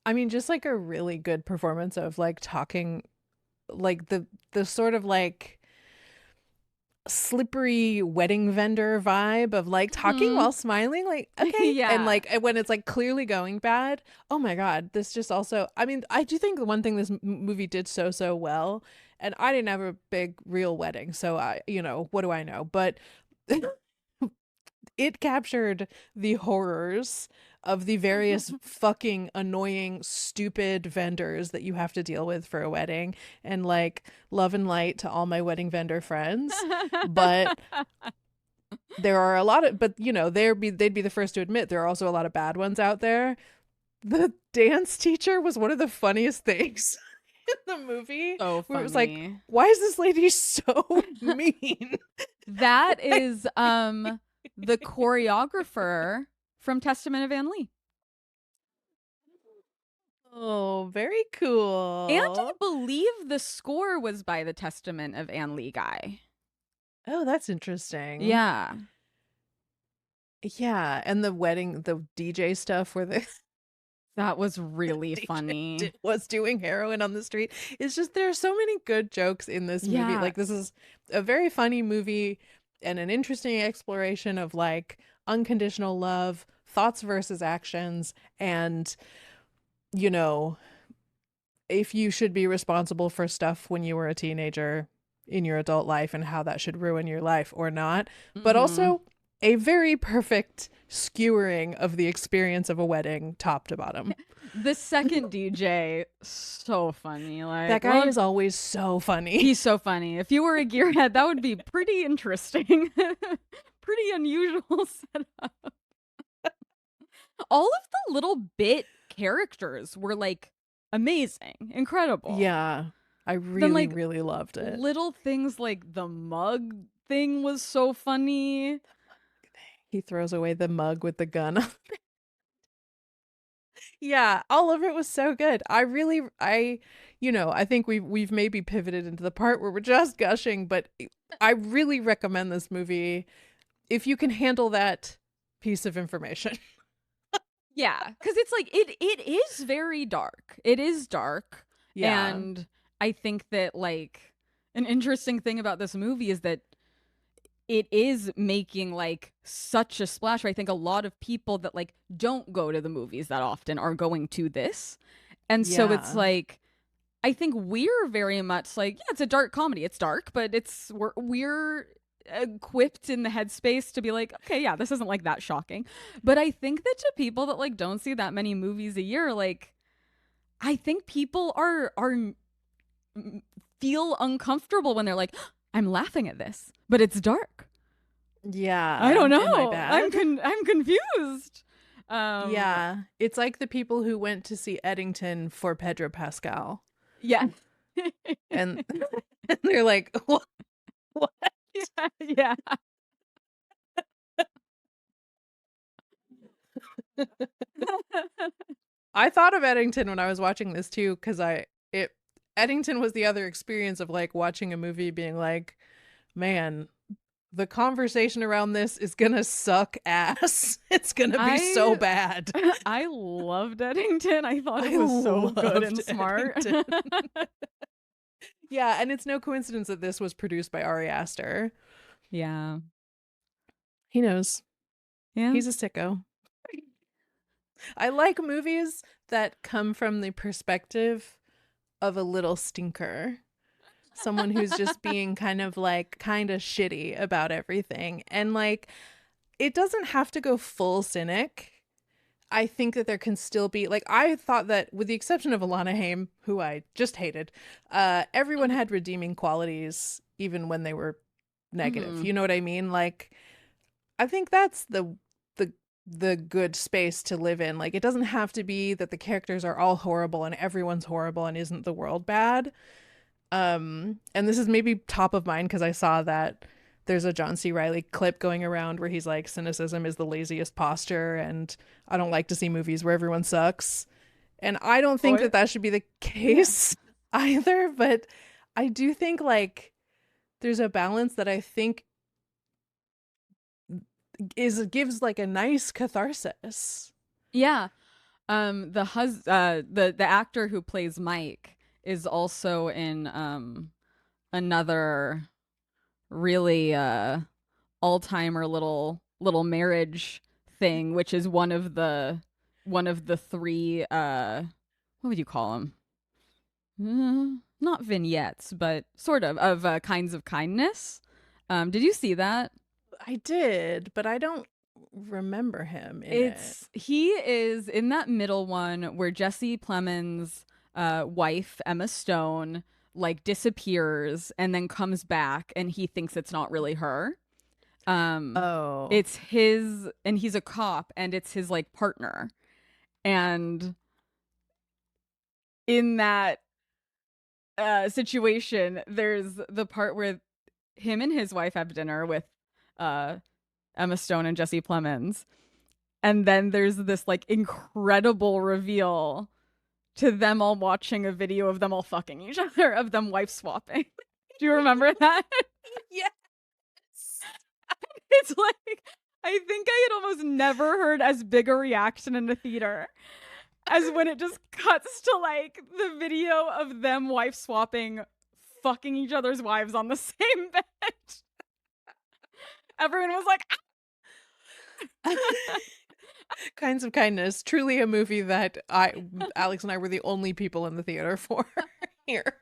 I mean, just like a really good performance of like talking, like the sort of like slippery wedding vendor vibe of like talking Hmm. while smiling, like, okay. And Yeah. like when it's like clearly going bad, oh my God, this just also, I mean, I do think the one thing this movie did so well, and I didn't have a big real wedding, so I, what do I know? But it captured the horrors of the various fucking annoying, stupid vendors that you have to deal with for a wedding. And like, love and light to all my wedding vendor friends. But there are a lot of, but they'd be the first to admit there are also a lot of bad ones out there. The dance teacher was one of the funniest things in the movie, So where it was like, funny. why is this lady so mean? That is the choreographer from Testament of Anne Lee. Oh, very And I cool. believe the score was by the Testament of Anne Lee guy. Oh, that's interesting. Yeah. Yeah, and the wedding, the DJ stuff where the That was really funny. was doing heroin on the street. It's just there are so many good jokes in this movie. Yeah. Like this is a very funny movie and an interesting exploration of like unconditional love, thoughts versus actions, and you know, if you should be responsible for stuff when you were a teenager in your adult life and how that should ruin your life or not. But Mm-hmm. also a very perfect skewering of the experience of a wedding top to bottom. The second DJ, so funny. That Like, guy well, is always so funny. he's so funny. If you were a gearhead, that would be pretty interesting. Pretty unusual setup. All of the little bit characters were like amazing, incredible. Yeah. I Then really, like really loved it. little things like the mug thing was so funny. He throws away the mug with the gun. Yeah, all of it was so good. I think we've maybe pivoted into the part where we're just gushing, but I really recommend this movie if you can handle that piece of information. Yeah, because it's like it is very dark. It is dark. Yeah. And I think that like an interesting thing about this movie is that it is making like such a splash. I think a lot of people that like don't go to the movies that often are going to this. And so it's Yeah. like I think we're very much like, yeah, it's a dark comedy. It's dark, but we're equipped in the headspace to be like, okay, yeah, this isn't like that shocking. But I think that to people that like don't see that many movies a year, like I think people are feel uncomfortable when they're like, I'm laughing at this, but it's dark. Yeah. I don't Am I know. bad? I'm confused. Yeah. It's like the people who went to see Eddington for Pedro Pascal. Yeah. And, and they're like, what? Yeah, yeah. I thought of Eddington when I was watching this too, because Eddington was the other experience of like watching a movie being like, man, the conversation around this is gonna suck ass. It's gonna be so I bad. I loved Eddington. I thought it I was so good and loved smart. Eddington. Yeah, and it's no coincidence that this was produced by Ari Aster. Yeah. He knows. Yeah. He's a sicko. I like movies that come from the perspective of a little stinker. Someone who's just being kind of shitty about everything. And like it doesn't have to go full cynic. I think that there can still be like I thought that with the exception of Alana Haim, who I just hated, everyone had redeeming qualities even when they were negative. Mhm. You know what I mean? Like I think that's the good space to live in. Like it doesn't have to be that the characters are all horrible and everyone's horrible and isn't the world bad. And this is maybe top of mind because I saw that there's a John C. Reilly clip going around where he's like, cynicism is the laziest posture, and I don't like to see movies where everyone sucks. And I don't think Oh, that should be the case either, but I do think like there's a balance that I think is gives like a nice catharsis. yeah. The actor who plays Mike is also in another really all-timer little marriage thing, which is one of the three what would you call them? Not vignettes, but sort of kinds of kindness. Did you see that? I did, but I don't remember him in it. He is in that middle one where Jesse Plemons' wife Emma Stone like disappears and then comes back and he thinks it's not really her. Um, Oh. it's his and he's a cop and it's his like partner. And in that situation, there's the part where him and his wife have dinner with uh Emma Stone and Jesse Plemons. And then there's this like incredible reveal to them all watching a video of them all fucking each other, of them wife swapping. Do you remember that? Yes. It's like, I think I had almost never heard as big a reaction in the theater. as when it just cuts to like the video of them wife swapping, fucking each other's wives on the same bed. Everyone was like, Kinds of Kindness, truly a movie that Alex and I were the only people in the theater for here.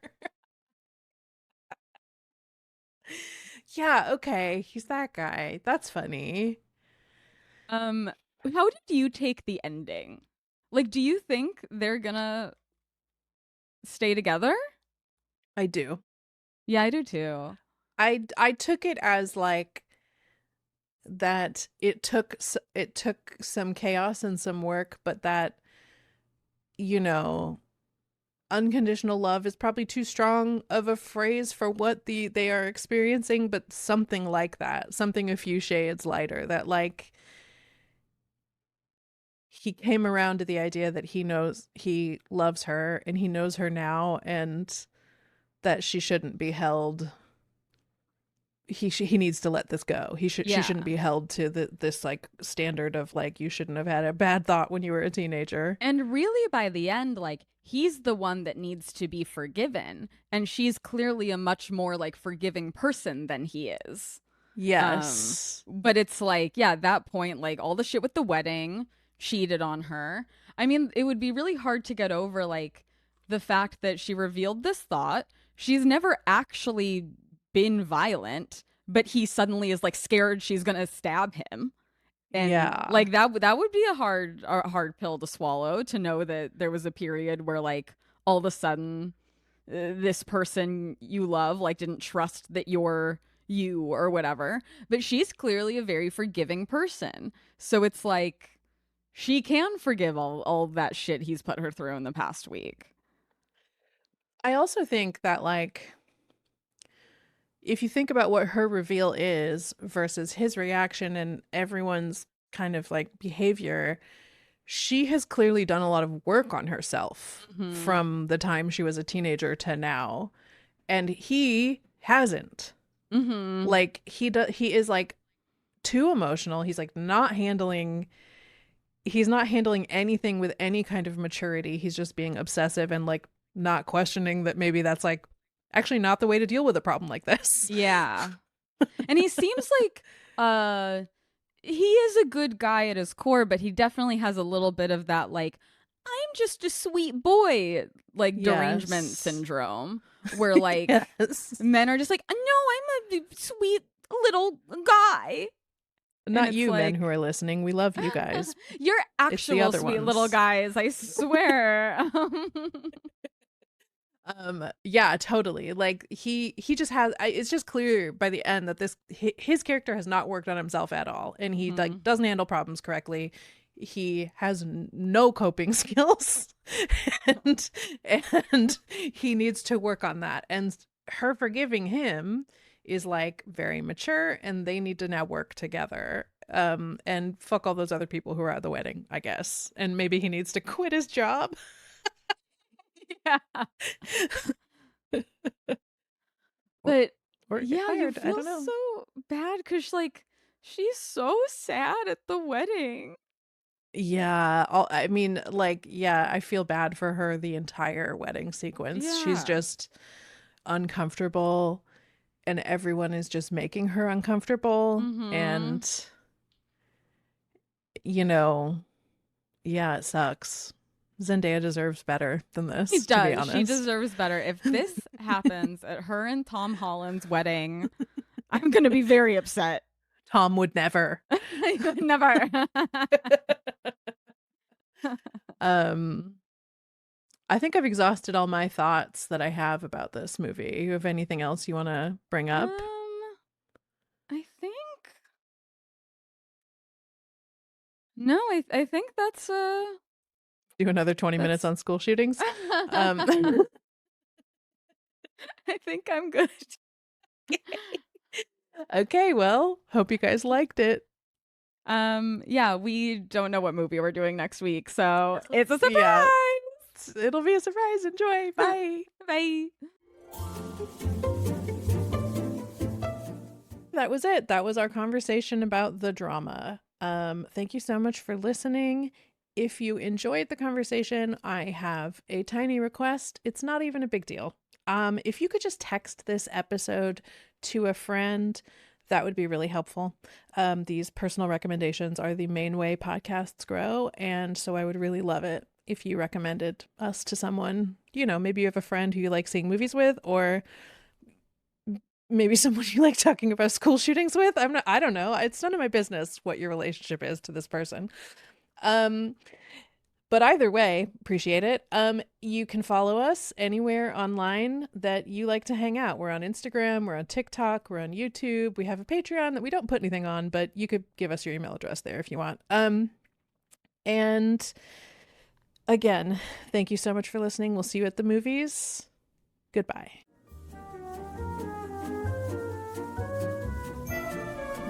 Yeah, okay, he's that guy. That's funny. how did you take the ending? Like, do you think they're gonna stay together? I do. Yeah, I do too. I took it as like that it took some chaos and some work, but that, you know, unconditional love is probably too strong of a phrase for what they are experiencing, but something like that, something a few shades lighter, that like he came around to the idea that he knows he loves her and he knows her now, and that she shouldn't be held. He needs to let this go. She shouldn't be held to this like standard of like, you shouldn't have had a bad thought when you were a teenager. And really by the end, like, he's the one that needs to be forgiven, and she's clearly a much more like forgiving person than he is. Yes. But it's like, yeah, at that point, like all the shit with the wedding, cheated on her. I mean, it would be really hard to get over like the fact that she revealed this thought. She's never actually been violent, but he suddenly is like scared she's gonna stab him. And Yeah. like that would be a hard pill to swallow, to know that there was a period where like all of a sudden this person you love like didn't trust that you're you or whatever. But she's clearly a very forgiving person, so it's like she can forgive all that shit he's put her through in the past week. I also think that like, if you think about what her reveal is versus his reaction and everyone's kind of like behavior, she has clearly done a lot of work on herself from the time she was a teenager to now, and he hasn't. Like he is like too emotional. He's like he's not handling anything with any kind of maturity. He's just being obsessive and like not questioning that maybe that's like actually not the way to deal with a problem like this. Yeah. And he seems like he is a good guy at his core, but he definitely has a little bit of that like, I'm just a sweet boy, like derangement syndrome, where like men are just like, no, I'm a sweet little guy. Not you, like, men who are listening. We love you guys. You're actual sweet little guys, I swear. Yeah, totally. Like he just has, it's just clear by the end that his character has not worked on himself at all, and he like doesn't handle problems correctly. He has no coping skills, and he needs to work on that. And her forgiving him is like very mature, and they need to now work together. And fuck all those other people who are at the wedding, I guess. And maybe he needs to quit his job. Yeah. But yeah, fired. you feel so bad because like she's so sad at the wedding. Yeah, I mean, like, yeah, I feel bad for her the entire wedding sequence. Yeah. She's just uncomfortable, and everyone is just making her uncomfortable. And, you know, yeah, it sucks. Zendaya deserves better than this. She does. To be honest. She deserves better. If this happens at her and Tom Holland's wedding, I'm going to be very upset. Tom would never. Never. I think I've exhausted all my thoughts that I have about this movie. You have anything else you want to bring up? I think no. I think that's do another 20 minutes on school shootings. I think I'm good. Okay, well, hope you guys liked it. Yeah, we don't know what movie we're doing next week, so it's a surprise. Yeah, it'll be a surprise. Enjoy. Bye. Bye. That was it. That was our conversation about the drama. Thank you so much for listening. If you enjoyed the conversation, I have a tiny request. It's not even a big deal. If you could just text this episode to a friend, that would be really helpful. These personal recommendations are the main way podcasts grow, and so I would really love it if you recommended us to someone. You know, maybe you have a friend who you like seeing movies with, or maybe someone you like talking about school shootings with. I don't know. It's none of my business what your relationship is to this person. But either way, appreciate it. You can follow us anywhere online that you like to hang out. We're on Instagram, we're on TikTok, we're on YouTube. We have a Patreon that we don't put anything on, but you could give us your email address there if you want. And again, thank you so much for listening. We'll see you at the movies. Goodbye.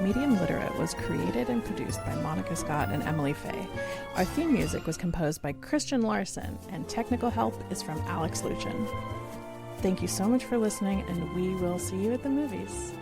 Medium Literate was created and produced by Monica Scott and Emily Faye. Our theme music was composed by Christian Larson, and technical help is from Alex Luchin. Thank you so much for listening, and we will see you at the movies.